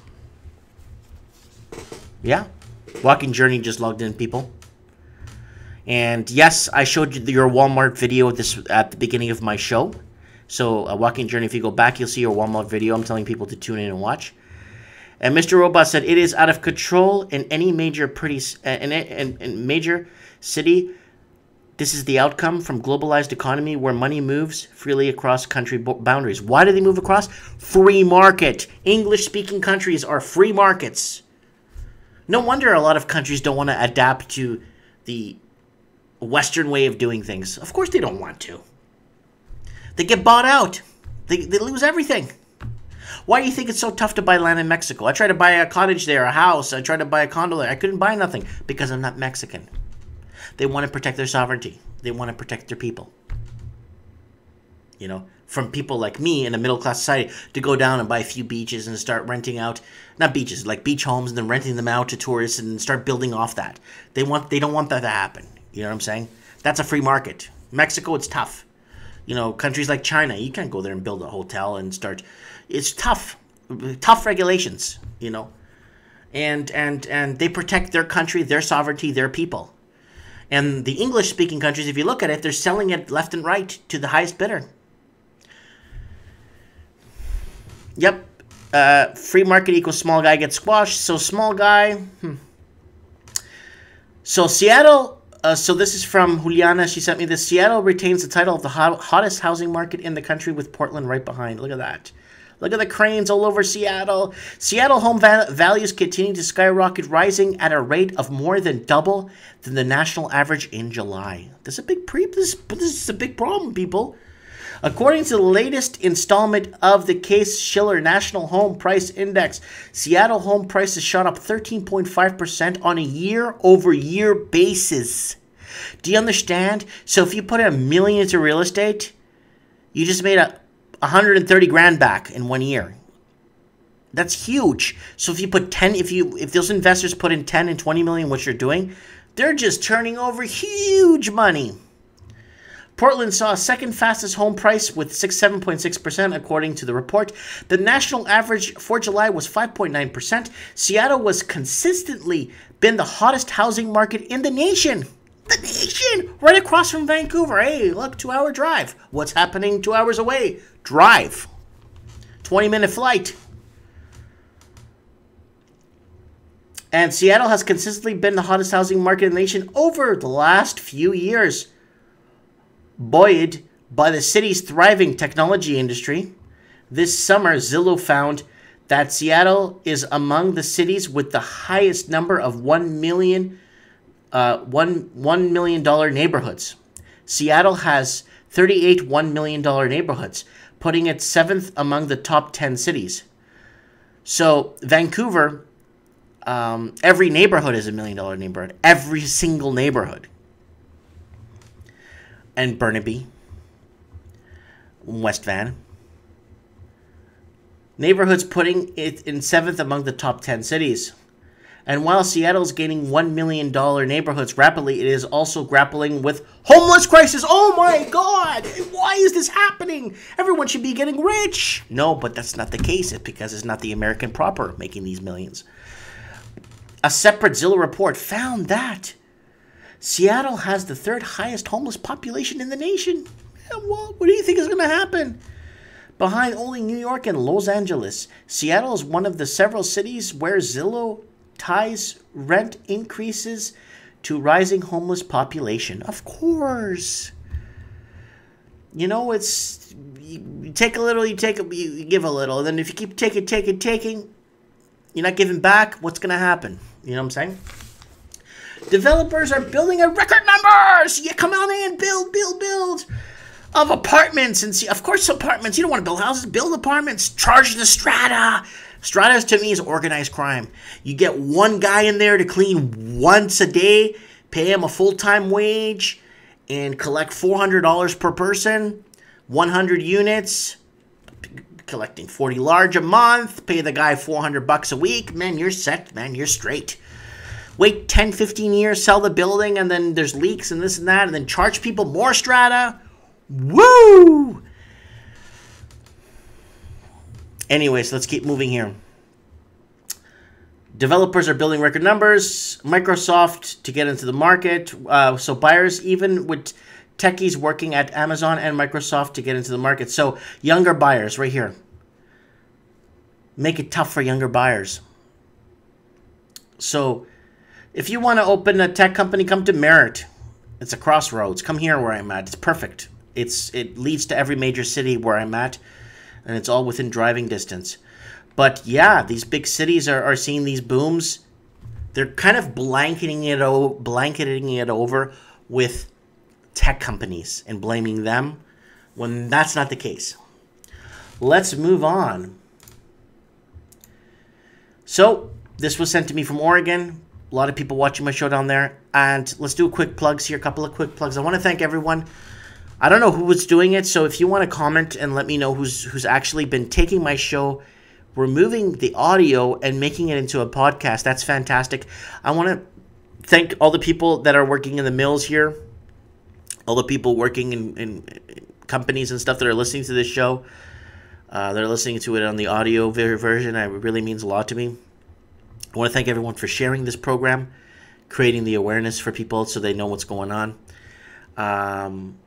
Yeah. Walking Journey just logged in, people. And yes, I showed you your Walmart video at the beginning of my show. So Walking Journey, if you go back, you'll see your Walmart video. I'm telling people to tune in and watch. And Mr. Robot said, it is out of control in any major major city. This is the outcome from globalized economy where money moves freely across country boundaries. Why do they move across? Free market. English-speaking countries are free markets. No wonder a lot of countries don't want to adapt to the Western way of doing things. Of course they don't want to. They get bought out. They lose everything. Why do you think it's so tough to buy land in Mexico? I tried to buy a cottage there, a house. I tried to buy a condo there. I couldn't buy nothing because I'm not Mexican. They want to protect their sovereignty. They want to protect their people. You know, from people like me in a middle-class society to go down and buy a few beaches and start renting out, not beaches, like beach homes, and then renting them out to tourists and start building off that. They don't want that to happen. You know what I'm saying? That's a free market. Mexico, it's tough. You know, countries like China, you can't go there and build a hotel and start. It's tough. Tough regulations, you know. And they protect their country, their sovereignty, their people. And the English-speaking countries, if you look at it, they're selling it left and right to the highest bidder. Yep. Free market equals small guy gets squashed. So small guy. So Seattle. So this is from Juliana. She sent me this. Seattle retains the title of the hottest housing market in the country, with Portland right behind. Look at that. Look at the cranes all over Seattle. Seattle home values continue to skyrocket, rising at a rate of more than double than the national average in July. This is a big this is a big problem, people. According to the latest installment of the Case-Shiller National Home Price Index, Seattle home prices shot up 13.5% on a year-over-year basis. Do you understand? So if you put $1 million into real estate, you just made 130 grand back in 1 year. That's huge. So if you put 10, if those investors put in 10 and 20 million, what you're doing, they're just turning over huge money. Portland saw a second fastest home price with 7.6%, according to the report. The national average for July was 5.9%. Seattle was consistently been the hottest housing market in the nation. The nation! Right across from Vancouver. Hey, look, 2-hour drive. What's happening 2 hours away? Drive. 20-minute flight. And Seattle has consistently been the hottest housing market in the nation over the last few years, buoyed by the city's thriving technology industry. This summer, Zillow found that Seattle is among the cities with the highest number of $1 million neighborhoods. Seattle has 38 $1 million neighborhoods, putting it 7th among the top 10 cities. So Vancouver, every neighborhood is $1 million neighborhood. Every single neighborhood. And Burnaby, West Van. Neighborhoods putting it in 7th among the top 10 cities. And while Seattle's gaining $1 million neighborhoods rapidly, it is also grappling with homeless crisis. Oh my God! Why is this happening? Everyone should be getting rich. No, but that's not the case. It's because it's not the American proper making these millions. A separate Zillow report found that Seattle has the 3rd highest homeless population in the nation. What do you think is going to happen? Behind only New York and Los Angeles, Seattle is one of the several cities where Zillow ties rent increases to rising homeless population. Of course. You know, it's you take a little, you give a little. And then if you keep taking, you're not giving back, what's going to happen? You know what I'm saying? Developers are building at record numbers. You come on in, build of apartments. And see, of course, apartments. You don't want to build houses, build apartments. Charge the strata. Stratas to me is organized crime. You get one guy in there to clean once a day, pay him a full-time wage, and collect $400 per person, 100 units, collecting 40 large a month, pay the guy $400 a week. Man, you're set. Man, you're straight. Wait 10, 15 years, sell the building, and then there's leaks and this and that, and then charge people more strata. Woo! Anyways, let's keep moving here. Developers are building record numbers. Microsoft to get into the market. So buyers, even with techies working at Amazon and Microsoft to get into the market. So younger buyers right here. Make it tough for younger buyers. So if you want to open a tech company, come to Merritt. It's a crossroads. Come here where I'm at. It's perfect. It leads to every major city where I'm at, and it's all within driving distance. But yeah, these big cities are seeing these booms. They're kind of blanketing it over with tech companies and blaming them when that's not the case. Let's move on. So this was sent to me from Oregon. A lot of people watching my show down there. And let's do quick plugs here, a couple of quick plugs. I want to thank everyone. I don't know who was doing it, so if you want to comment and let me know who's actually been taking my show, removing the audio and making it into a podcast, that's fantastic. I want to thank all the people that are working in the mills here, all the people working in companies and stuff that are listening to this show. They're listening to it on the audio version. It really means a lot to me. I want to thank everyone for sharing this program, creating the awareness for people so they know what's going on.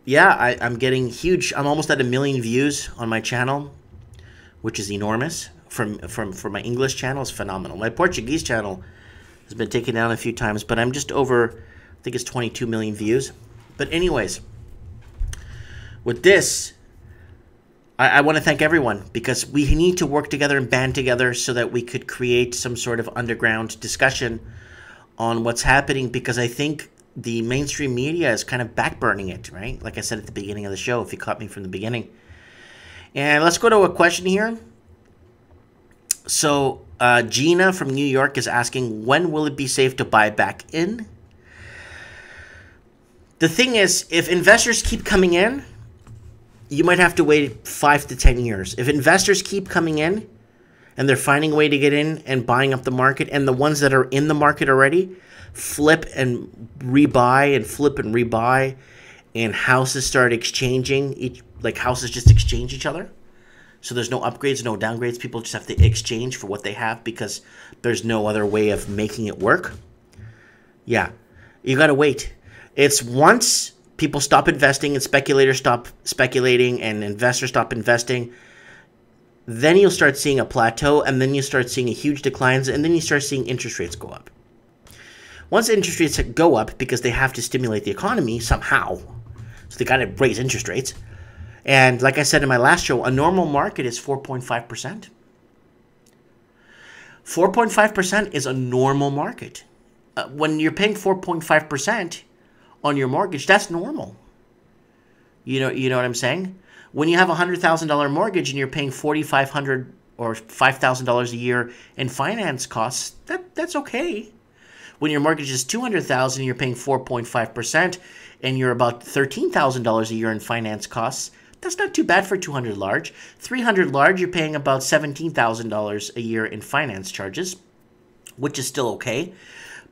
Yeah, I'm getting huge. I'm almost at 1 million views on my channel, which is enormous. For my English channel, is phenomenal. My Portuguese channel has been taken down a few times, but I'm just over, I think it's 22 million views. But anyways, with this, I want to thank everyone, because we need to work together and band together so that we could create some sort of underground discussion on what's happening, because I think the mainstream media is kind of backburning it, right? Like I said at the beginning of the show, if you caught me from the beginning. And let's go to a question here. So Gina from New York is asking, when will it be safe to buy back in? The thing is, if investors keep coming in, you might have to wait 5 to 10 years. If investors keep coming in and they're finding a way to get in and buying up the market, and the ones that are in the market already flip and rebuy and flip and rebuy, and houses start exchanging, like houses just exchange each other. So there's no upgrades, no downgrades. People just have to exchange for what they have because there's no other way of making it work. Yeah, you got to wait. It's once people stop investing and speculators stop speculating and investors stop investing, then you'll start seeing a plateau, and then you start seeing a huge declines, and then you start seeing interest rates go up. Once interest rates go up, because they have to stimulate the economy somehow, so they got to raise interest rates. And like I said in my last show, a normal market is 4.5%. 4.5% is a normal market. When you're paying 4.5% on your mortgage, that's normal. You know what I'm saying? When you have a $100,000 mortgage and you're paying $4,500 or $5,000 a year in finance costs, that's okay. When your mortgage is $200,000 and you're paying 4.5% and you're about $13,000 a year in finance costs, that's not too bad for 200 large. 300 large, you're paying about $17,000 a year in finance charges, which is still okay.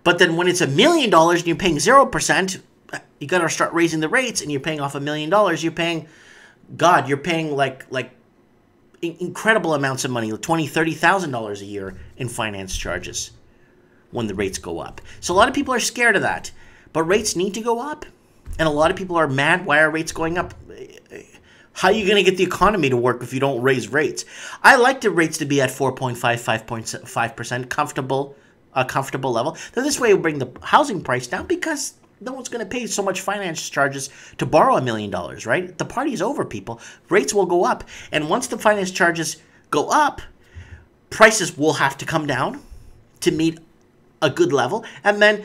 But then when it's $1 million and you're paying 0%, you got to start raising the rates, and you're paying off $1 million. You're paying, God, you're paying like incredible amounts of money, $20,000, $30,000 a year in finance charges when the rates go up. So a lot of people are scared of that, but rates need to go up. And a lot of people are mad, why are rates going up? How are you going to get the economy to work if you don't raise rates? I like the rates to be at 4.5, 5.5%, a comfortable level. Then this way it will bring the housing price down, because no one's going to pay so much finance charges to borrow $1 million, right? The party's over, people. Rates will go up. And once the finance charges go up, prices will have to come down to meet a good level. And then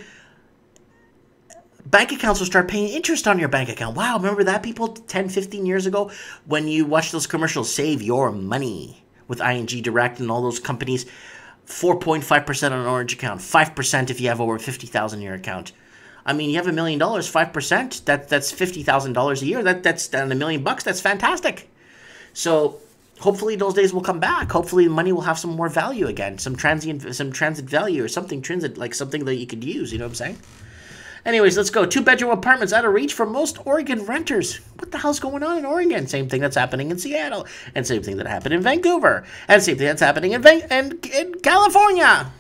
bank accounts will start paying interest on your bank account. Wow, remember that, people, 10, 15 years ago when you watched those commercials, Save Your Money with ING Direct and all those companies, 4.5% on an orange account, 5% if you have over $50,000 in your account. I mean, you have $1 million, 5%, that's $50,000 a year. That's $1 million bucks. That's fantastic. So hopefully those days will come back. Hopefully money will have some more value again, some transit value, or something transit, like something that you could use. You know what I'm saying? Anyways, let's go. 2-bedroom apartments out of reach for most Oregon renters. What the hell's going on in Oregon? Same thing that's happening in Seattle, and same thing that happened in Vancouver, and same thing that's happening in California.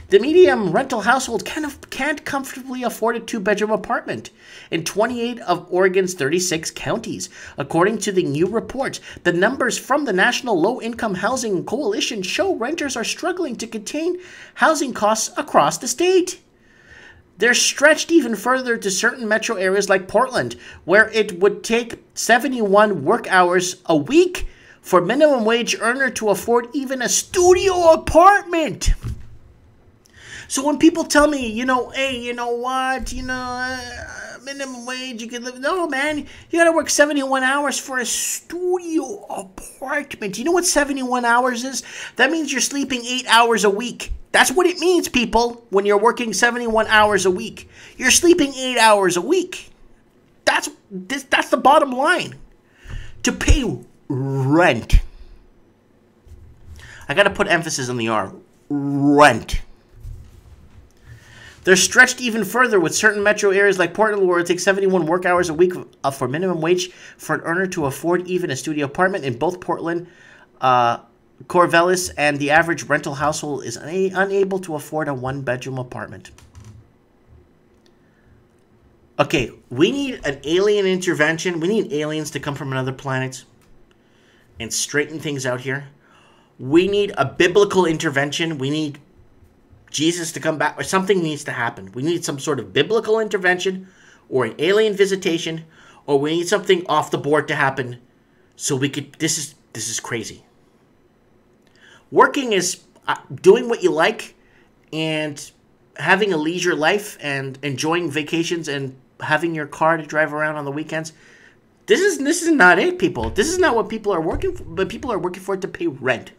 The medium rental household can't comfortably afford a 2-bedroom apartment in 28 of Oregon's 36 counties. According to the new report, the numbers from the National Low-Income Housing Coalition show renters are struggling to contain housing costs across the state. They're stretched even further to certain metro areas like Portland, where it would take 71 work hours a week for minimum wage earner to afford even a studio apartment. So when people tell me, hey, you know what, minimum wage, you can live. No, man, you gotta work 71 hours for a studio apartment. You know what 71 hours is? That means you're sleeping 8 hours a week. That's what it means, people, when you're working 71 hours a week. You're sleeping 8 hours a week. That's the bottom line. To pay rent. I gotta put emphasis on the R. Rent. They're stretched even further with certain metro areas like Portland, where it takes 71 work hours a week for minimum wage for an earner to afford even a studio apartment. In both Portland, Corvallis, and the average rental household is unable to afford a one-bedroom apartment. Okay, we need an alien intervention. We need aliens to come from another planet and straighten things out here. We need a biblical intervention. We need Jesus to come back, or something needs to happen. We need some sort of biblical intervention or an alien visitation, or we need something off the board to happen so we could, this is crazy. Working is doing what you like and having a leisure life and enjoying vacations and having your car to drive around on the weekends. This is not it, people. This is not what people are working for, but people are working for it to pay rent.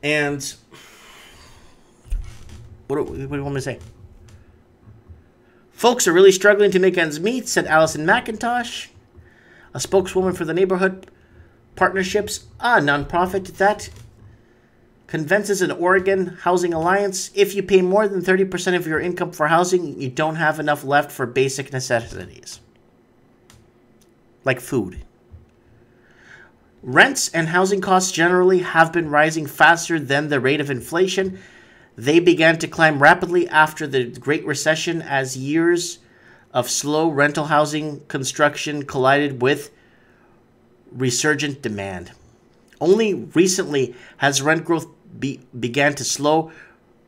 And what do you want me to say? Folks are really struggling to make ends meet, said Alison McIntosh, a spokeswoman for the Neighborhood Partnerships, a nonprofit that convinces an Oregon Housing Alliance. If you pay more than 30% of your income for housing, you don't have enough left for basic necessities, like food. Rents and housing costs generally have been rising faster than the rate of inflation. They began to climb rapidly after the Great Recession as years of slow rental housing construction collided with resurgent demand. Only recently has rent growth began to slow,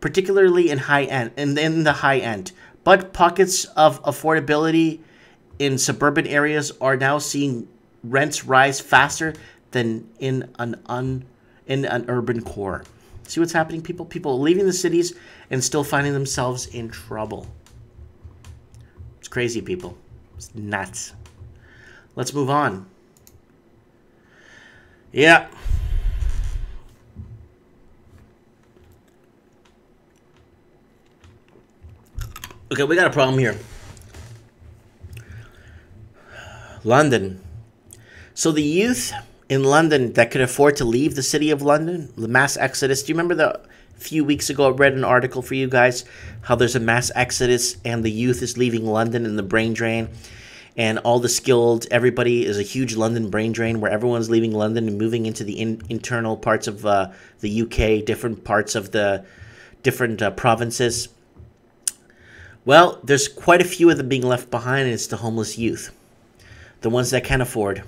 particularly in the high end. But pockets of affordability in suburban areas are now seeing rents rise faster than in an urban core. See what's happening, people? People leaving the cities and still finding themselves in trouble. It's crazy, people. It's nuts. Let's move on. Yeah. Okay, we got a problem here. London. So the youth in London that could afford to leave the city of London, the mass exodus. Do you remember a few weeks ago I read an article for you guys how there's a mass exodus and the youth is leaving London in the brain drain, and all the skilled, everybody is a huge London brain drain where everyone's leaving London and moving into the internal parts of the UK, different parts of the different provinces. Well, there's quite a few of them being left behind, and it's the homeless youth. The ones that can't afford.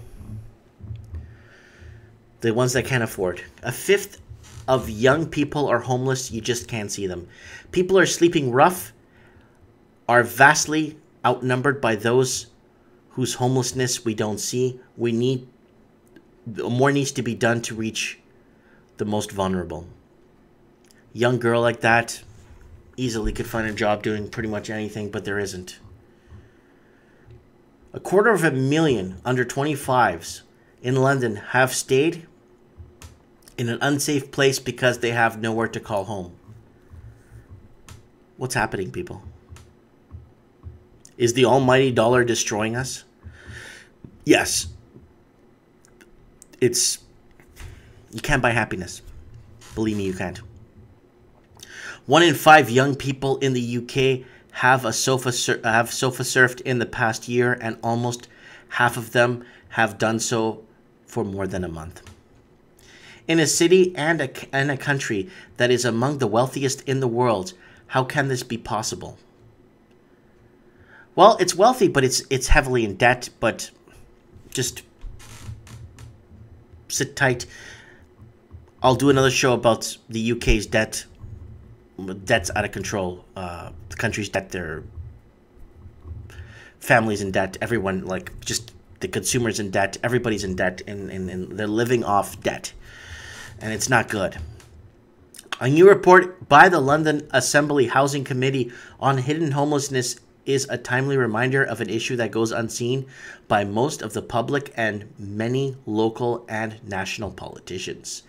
The ones that can't afford. A fifth of young people are homeless. You just can't see them. People are sleeping rough, are vastly outnumbered by those whose homelessness we don't see. More needs to be done to reach the most vulnerable. Young girl like that easily could find a job doing pretty much anything, but there isn't. 250,000 under 25s in London have stayed in an unsafe place because they have nowhere to call home. What's happening, people? Is the almighty dollar destroying us? Yes. You can't buy happiness. Believe me, you can't. 1 in 5 young people in the UK have sofa surfed in the past year, and almost half of them have done so for more than a month. In a city and a country that is among the wealthiest in the world, how can this be possible? Well, it's wealthy, but it's heavily in debt. But just sit tight. I'll do another show about the UK's debt. Debt's out of control. The country's debt, their families in debt, everyone, like, just the consumers in debt, everybody's in debt, and they're living off debt. And it's not good. A new report by the London Assembly Housing Committee on hidden homelessness is a timely reminder of an issue that goes unseen by most of the public and many local and national politicians.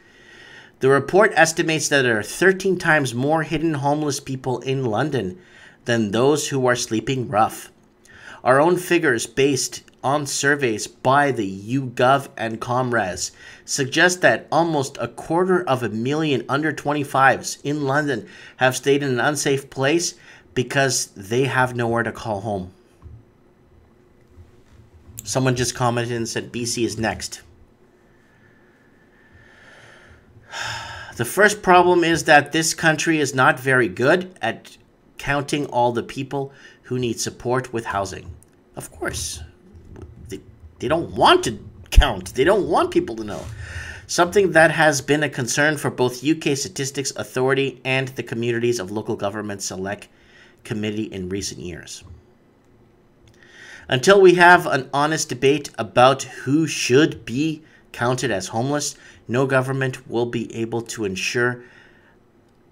The report estimates that there are 13 times more hidden homeless people in London than those who are sleeping rough. Our own figures, based on surveys by the YouGov and ComRes, suggest that almost 250,000 under 25s in London have stayed in an unsafe place because they have nowhere to call home. Someone just commented and said BC is next. The first problem is that this country is not very good at counting all the people who need support with housing. Of course. They don't want to count. They don't want people to know. Something that has been a concern for both UK Statistics Authority and the Communities of Local Government Select Committee in recent years. Until we have an honest debate about who should be counted as homeless, no government will be able to ensure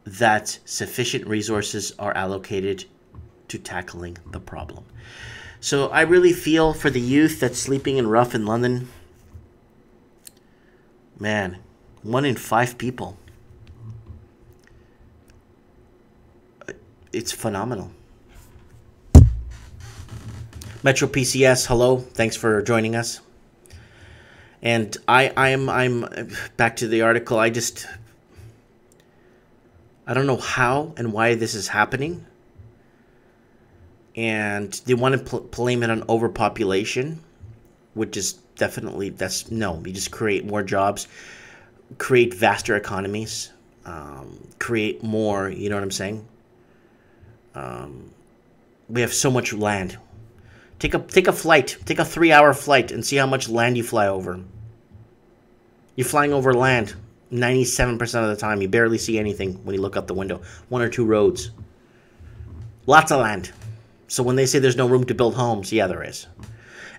that sufficient resources are allocated to tackling the problem. So I really feel for the youth that's sleeping in rough in London. Man, 1 in 5 people. It's phenomenal. Metro PCS, hello. Thanks for joining us. And I'm back to the article. I don't know how and why this is happening. And they want to blame it on overpopulation, which is definitely, you just create more jobs, create vaster economies, create more, you know what I'm saying? We have so much land. Take a flight, take a 3-hour flight and see how much land you fly over. You're flying over land 97% of the time. You barely see anything when you look out the window. 1 or 2 roads. Lots of land. So when they say there's no room to build homes, yeah, there is.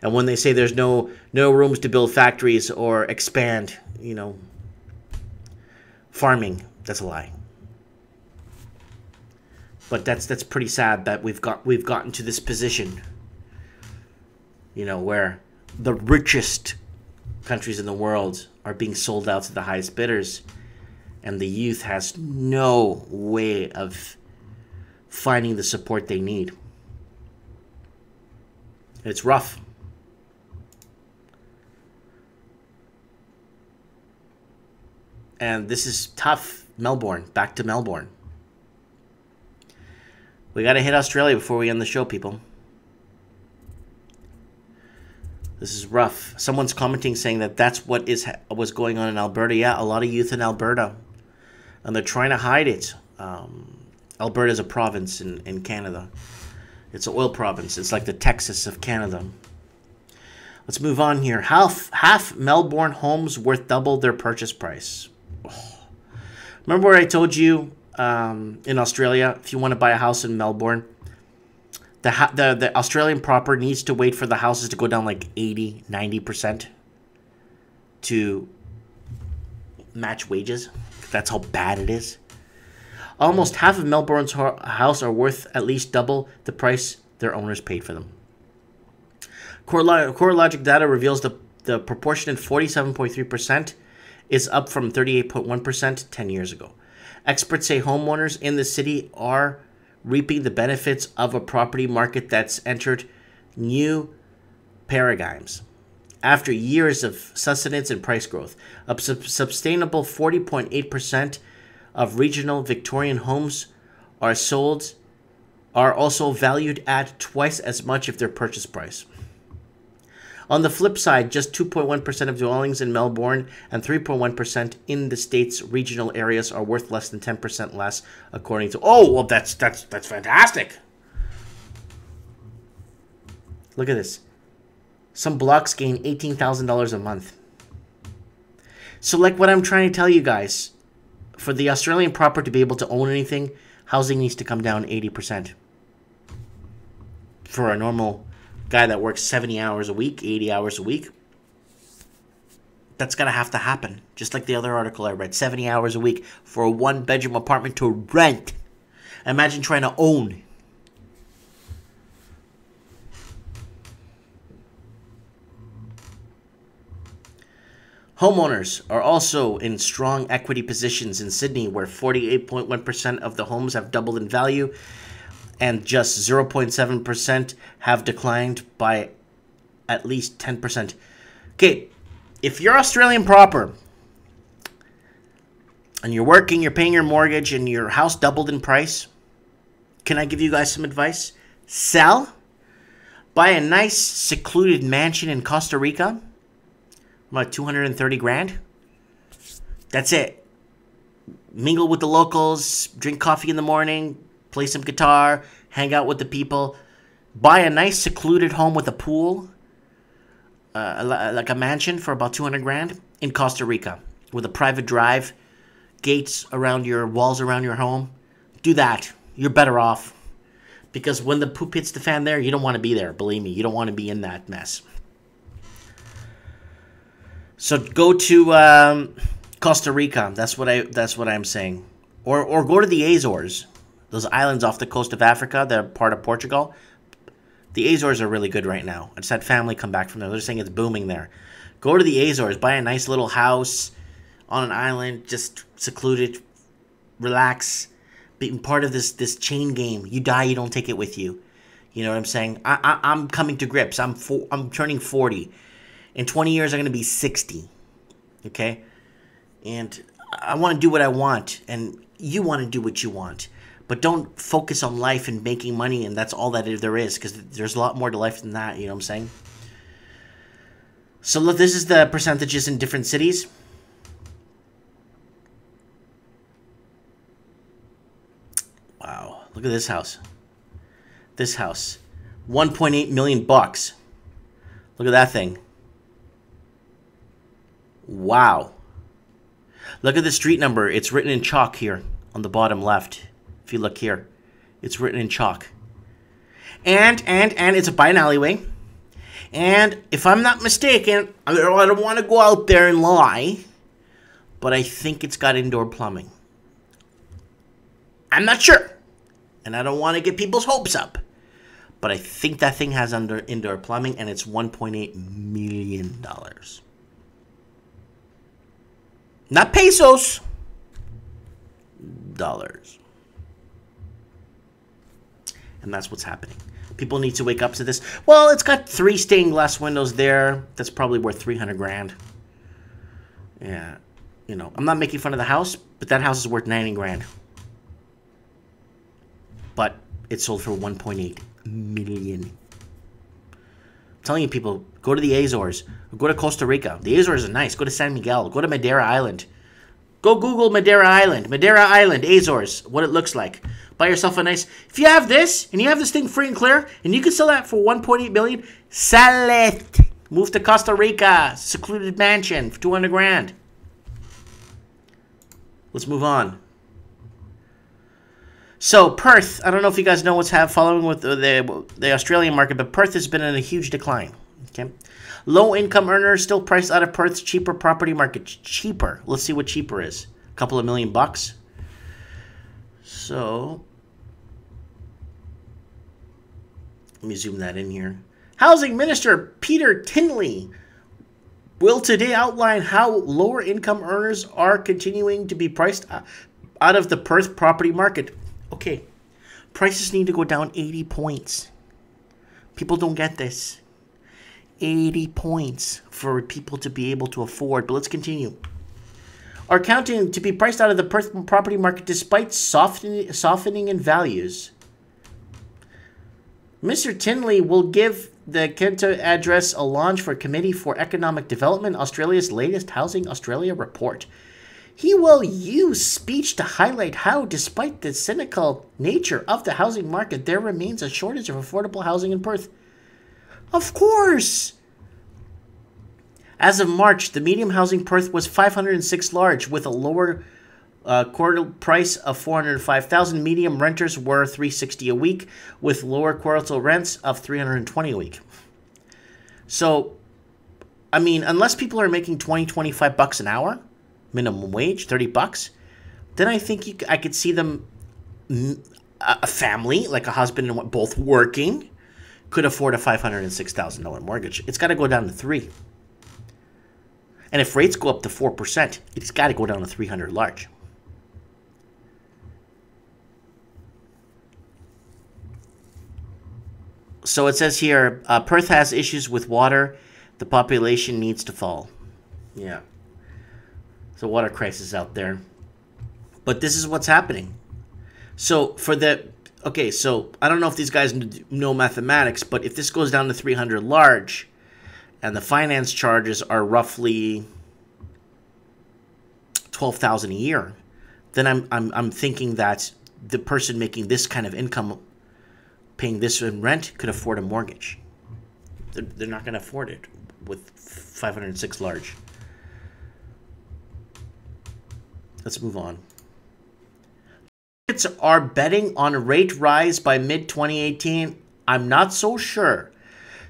And when they say there's no rooms to build factories or expand, farming, that's a lie. But that's pretty sad that we've gotten to this position, where the richest countries in the world are being sold out to the highest bidders, and the youth has no way of finding the support they need. It's rough. And this is tough. Melbourne. Back to Melbourne. We got to hit Australia before we end the show, people. This is rough. Someone's commenting saying that that's what was going on in Alberta. Yeah, a lot of youth in Alberta. And they're trying to hide it. Alberta is a province in Canada. It's an oil province. It's like the Texas of Canada. Let's move on here. Half Melbourne homes worth double their purchase price. Oh. Remember where I told you in Australia, if you want to buy a house in Melbourne, the Australian proper needs to wait for the houses to go down like 80, 90% to match wages. That's how bad it is. Almost half of Melbourne's houses are worth at least double the price their owners paid for them. CoreLogic data reveals the proportion at 47.3% is up from 38.1% 10 years ago. Experts say homeowners in the city are reaping the benefits of a property market that's entered new paradigms. After years of sustenance and price growth, a sustainable 40.8% of regional Victorian homes are also valued at twice as much of their purchase price. On the flip side, just 2.1% of dwellings in Melbourne and 3.1% in the state's regional areas are worth less than 10% less, according to... Oh, well, that's fantastic. Look at this. Some blocks gain $18,000 a month. So, like what I'm trying to tell you guys, for the Australian proper to be able to own anything, housing needs to come down 80%. For a normal guy that works 70 hours a week, 80 hours a week, That's going to have to happen. Just like the other article I read, 70 hours a week for a one-bedroom apartment to rent. Imagine trying to own. Homeowners are also in strong equity positions in Sydney, where 48.1% of the homes have doubled in value and just 0.7% have declined by at least 10%. Okay, if you're Australian proper and you're working, you're paying your mortgage, and your house doubled in price, can I give you guys some advice? Sell. Buy a nice secluded mansion in Costa Rica. About 230 grand. That's it. Mingle with the locals, drink coffee in the morning, play some guitar, hang out with the people. Buy a nice secluded home with a pool, like a mansion for about 200 grand in Costa Rica with a private drive, gates around your walls around your home. Do that. You're better off. Because when the poop hits the fan there, you don't want to be there. Believe me, you don't want to be in that mess. So go to Costa Rica. That's what I'm saying. Or go to the Azores. Those islands off the coast of Africa, they're part of Portugal. The Azores are really good right now. I just had family come back from there. They're saying it's booming there. Go to the Azores. Buy a nice little house on an island, just secluded, relax, being part of this chain game. You die, you don't take it with you. You know what I'm saying? I'm coming to grips. I'm turning 40. In 20 years, I'm going to be 60, okay? And I want to do what I want, and you want to do what you want. But don't focus on life and making money, and that's all that there is, because there's a lot more to life than that, you know what I'm saying? So look, this is the percentages in different cities. Wow, look at this house. This house, 1.8 million bucks. Look at that thing. Wow. Look at the street number. It's written in chalk here on the bottom left. If you look here, it's written in chalk. And it's by an alleyway. And if I'm not mistaken, I don't want to go out there and lie, but I think it's got indoor plumbing. I'm not sure. And I don't want to get people's hopes up. But I think that thing has indoor plumbing, and it's $1.8 million. Not pesos. Dollars. And that's what's happening. People need to wake up to this. Well, it's got 3 stained glass windows there. That's probably worth 300 grand. Yeah. You know, I'm not making fun of the house, but that house is worth 90 grand. But it sold for 1.8 million. I'm telling you, people, go to the Azores. Go to Costa Rica. The Azores are nice. Go to San Miguel. Go to Madeira Island. Go Google Madeira Island. Madeira Island, Azores. What it looks like. Buy yourself a nice... If you have this, and you have this thing free and clear, and you can sell that for 1.8 million, sell it. Move to Costa Rica. Secluded mansion for 200 grand. Let's move on. So, Perth, I don't know if you guys know what's following with the Australian market, but Perth has been in a huge decline. Okay, low-income earners still priced out of Perth's cheaper property market. Cheaper. Let's see what cheaper is. A couple of million bucks. So, let me zoom that in here. Housing Minister Peter Tinley will today outline how lower-income earners are continuing to be priced out of the Perth property market. Okay, prices need to go down 80 points. People don't get this. 80 points for people to be able to afford. But let's continue. Are counting to be priced out of the Perth property market despite softening in values. Mr. Tinley will give the Kenta address a launch for Committee for Economic Development, Australia's latest Housing Australia report. He will use speech to highlight how, despite the cynical nature of the housing market, there remains a shortage of affordable housing in Perth. Of course! As of March, the median housing Perth was 506 large, with a lower quarter price of $405,000. Medium renters were $360 a week, with lower quarter rents of $320 a week. So, I mean, unless people are making 20, 25 bucks an hour, minimum wage, 30 bucks, then I think I could see them, a family, like a husband and wife, both working, could afford a $506,000 mortgage. It's got to go down to 3. And if rates go up to 4%, it's got to go down to 300 large. So it says here, Perth has issues with water. The population needs to fall. Yeah. It's a water crisis out there. But this is what's happening. So for the... Okay, so I don't know if these guys know mathematics, but if this goes down to 300 large and the finance charges are roughly $12,000 a year, then I'm thinking that the person making this kind of income, paying this in rent, could afford a mortgage. They're not going to afford it with 506 large. Let's move on. Markets are betting on a rate rise by mid-2018. I'm not so sure.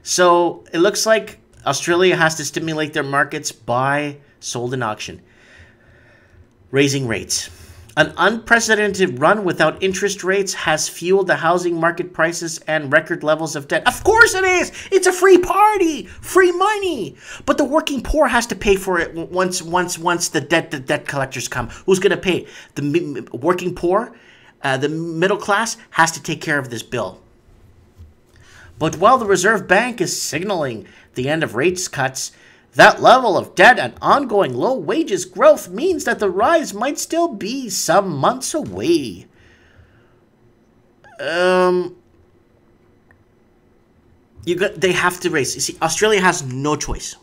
So it looks like Australia has to stimulate their markets by sold in auction, raising rates. An unprecedented run without interest rates has fueled the housing market prices and record levels of debt. Of course it is. It's a free party, free money. But the working poor has to pay for it once the debt collectors come. Who's going to pay? The working poor, the middle class has to take care of this bill. But while the Reserve Bank is signaling the end of rates cuts, that level of debt and ongoing low wages growth means that the rise might still be some months away. They have to raise. You see, Australia has no choice.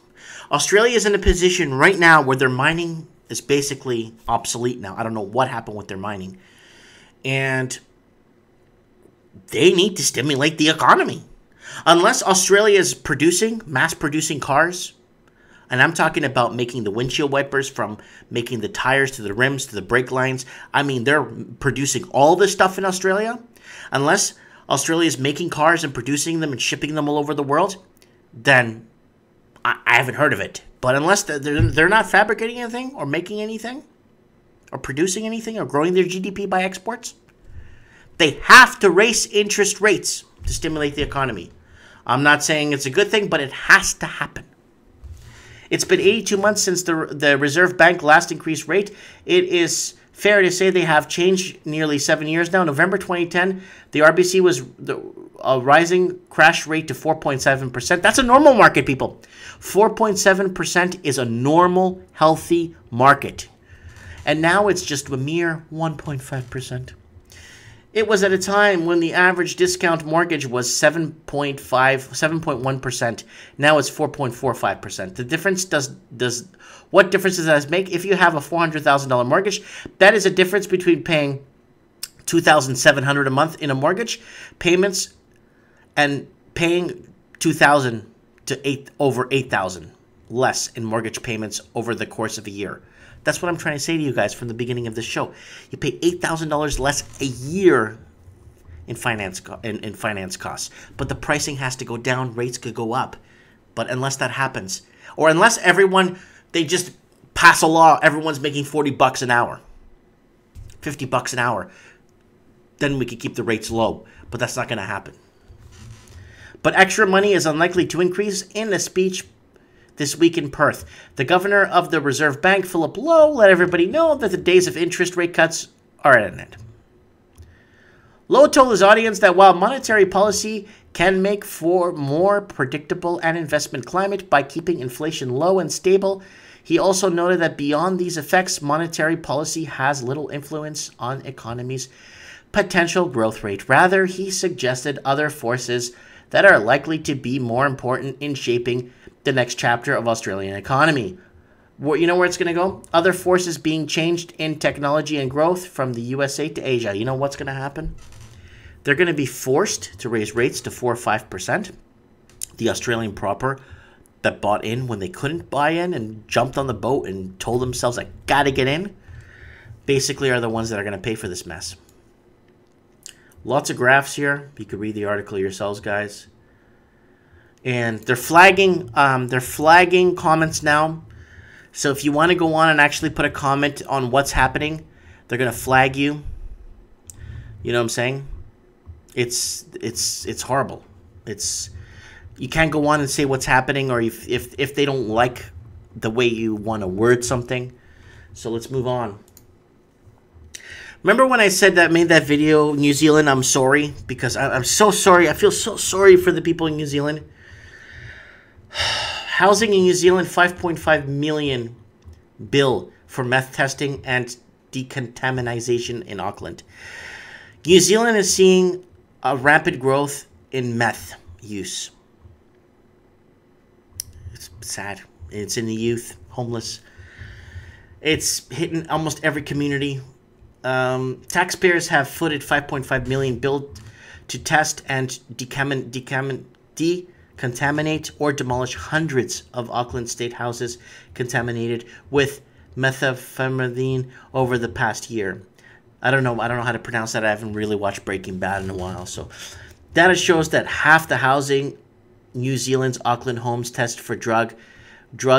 Australia is in a position right now where their mining is basically obsolete now. I don't know what happened with their mining. And they need to stimulate the economy. Unless Australia is mass producing cars, and I'm talking about making the windshield wipers, from making the tires to the rims to the brake lines. I mean, they're producing all this stuff in Australia. Unless Australia is making cars and producing them and shipping them all over the world, then I haven't heard of it. But unless they're not fabricating anything or making anything or producing anything or growing their GDP by exports, they have to raise interest rates to stimulate the economy. I'm not saying it's a good thing, but it has to happen. It's been 82 months since the Reserve Bank last increased rate. It is fair to say they have changed nearly 7 years now. November 2010, the RBC was a rising crash rate to 4.7%. That's a normal market, people. 4.7% is a normal, healthy market. And now it's just a mere 1.5%. It was at a time when the average discount mortgage was 7.1%. Now it's 4.45%. The difference what difference does that make? If you have a $400,000 mortgage, that is a difference between paying $2,700 a month in a mortgage payments and paying $2,000 to over $8,000 less in mortgage payments over the course of a year. That's what I'm trying to say to you guys from the beginning of this show. You pay $8,000 less a year in finance costs. But the pricing has to go down, rates could go up. But unless that happens, or unless they just pass a law, everyone's making 40 bucks an hour, 50 bucks an hour, then we could keep the rates low. But that's not going to happen. But extra money is unlikely to increase. In a speech this week in Perth, the governor of the Reserve Bank, Philip Lowe, let everybody know that the days of interest rate cuts are at an end. Lowe told his audience that while monetary policy can make for more predictable an investment climate by keeping inflation low and stable, he also noted that beyond these effects, monetary policy has little influence on economy's potential growth rate. Rather, he suggested other forces that are likely to be more important in shaping the next chapter of Australian economy. You know where it's going to go? Other forces being changed in technology and growth from the USA to Asia. You know what's going to happen? They're going to be forced to raise rates to 4 or 5%. The Australian proper that bought in when they couldn't buy in and jumped on the boat and told themselves, I got to get in, basically are the ones that are going to pay for this mess. Lots of graphs here. You could read the article yourselves, guys. and they're flagging comments now. So if you want to go on and actually put a comment on what's happening, they're gonna flag you. You know what I'm saying? It's horrible. You can't go on and say what's happening, or if they don't like the way you want to word something. So let's move on. Remember when I said that, made that video, New Zealand, I'm sorry, because I'm so sorry. I feel so sorry for the people in New Zealand. Housing in New Zealand, 5.5 million bill for meth testing and decontamination in Auckland. New Zealand is seeing a rapid growth in meth use. It's sad. It's in the youth, homeless. It's hitting almost every community. Taxpayers have footed 5.5 million billed to test and decontaminate or demolish hundreds of Auckland state houses contaminated with methamphetamine over the past year. I don't know how to pronounce that. I haven't really watched Breaking Bad in a while. So data shows that half the housing New Zealand's Auckland homes tested for drug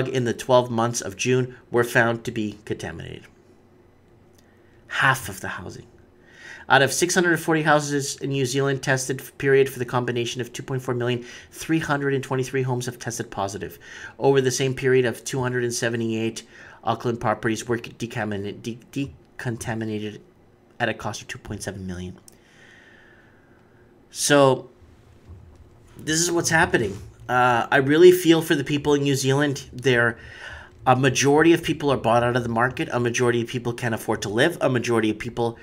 in the 12 months of June were found to be contaminated. Half of the housing. Out of 640 houses in New Zealand tested period for the combination of 2.4 million, 323 homes have tested positive. Over the same period of 278 Auckland properties were decontaminated at a cost of 2.7 million. So this is what's happening. I really feel for the people in New Zealand. A majority of people are bought out of the market. A majority of people can't afford to live. A majority of people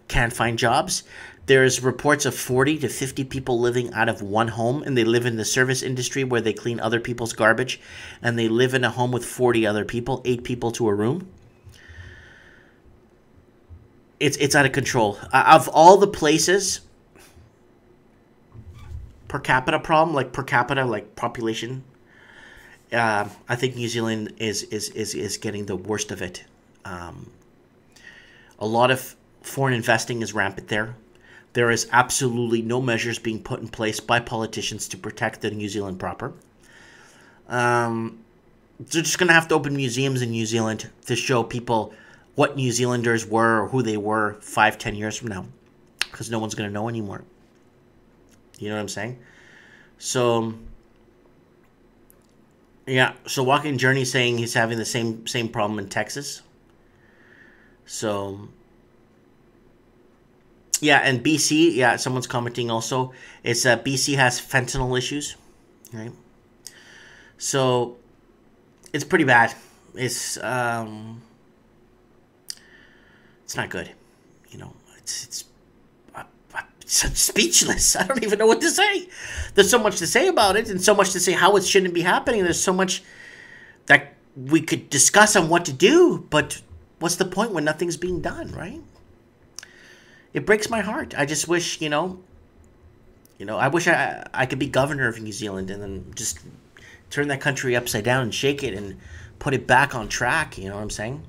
can't find jobs. There's reports of 40 to 50 people living out of one home, and they live in the service industry where they clean other people's garbage, and they live in a home with 40 other people, 8 people to a room. It's out of control. Of all the places, per capita problem, like population, I think New Zealand is getting the worst of it. A lot of foreign investing is rampant there. There is absolutely no measures being put in place by politicians to protect the New Zealand proper. They're just going to have to open museums in New Zealand to show people what New Zealanders were or who they were 5-10 years from now, because no one's going to know anymore. You know what I'm saying? So yeah, so Walking Journey saying he's having the same problem in Texas. So yeah, and BC, yeah, someone's commenting also. It's BC has fentanyl issues, right? So it's pretty bad. It's not good. You know, it's speechless. I don't even know what to say. There's so much to say about it, and so much to say how it shouldn't be happening. There's so much that we could discuss on what to do, but what's the point when nothing's being done, right? It breaks my heart. I just wish, I wish I could be governor of New Zealand and then just turn that country upside down and shake it and put it back on track. You know what I'm saying?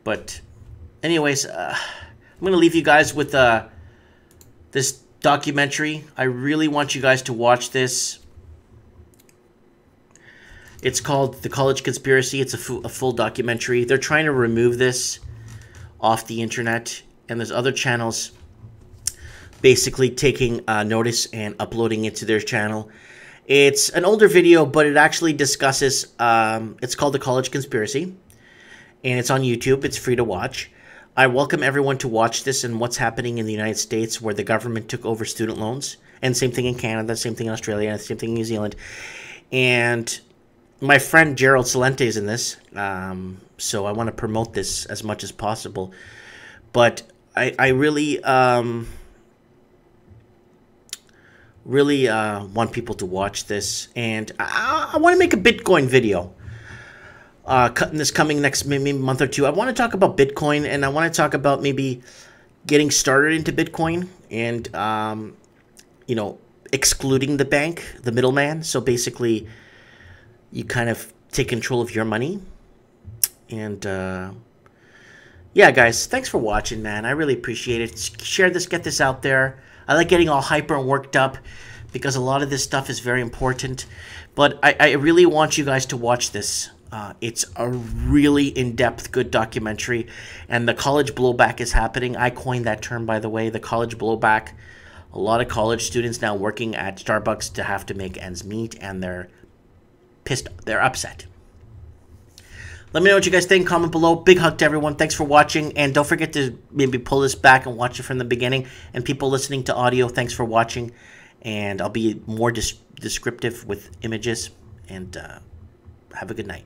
But anyways, I'm going to leave you guys with this documentary. I really want you guys to watch this. It's called The College Conspiracy. It's a full documentary. They're trying to remove this off the internet, and there's other channels basically taking notice and uploading it to their channel. It's an older video, but it actually discusses, it's called The College Conspiracy, and it's on YouTube. It's free to watch. I welcome everyone to watch this and what's happening in the United States, where the government took over student loans, and same thing in Canada, same thing in Australia, and same thing in New Zealand. And my friend Gerald Salente is in this, so I want to promote this as much as possible. But I really want people to watch this, and I want to make a Bitcoin video. Coming next maybe month or two. I want to talk about Bitcoin, and I want to talk about maybe getting started into Bitcoin and excluding the bank, the middleman. So basically, you kind of take control of your money. And yeah, guys, thanks for watching, man. I really appreciate it. Share this, get this out there. I like getting all hyper and worked up because a lot of this stuff is very important. But I really want you guys to watch this. It's a really in-depth, good documentary, and the college blowback is happening. I coined that term, by the way, the college blowback. A lot of college students now working at Starbucks to have to make ends meet, and they're pissed. They're upset. Let me know what you guys think. Comment below. Big hug to everyone. Thanks for watching, and don't forget to maybe pull this back and watch it from the beginning. And people listening to audio, thanks for watching, and I'll be more descriptive with images, and have a good night.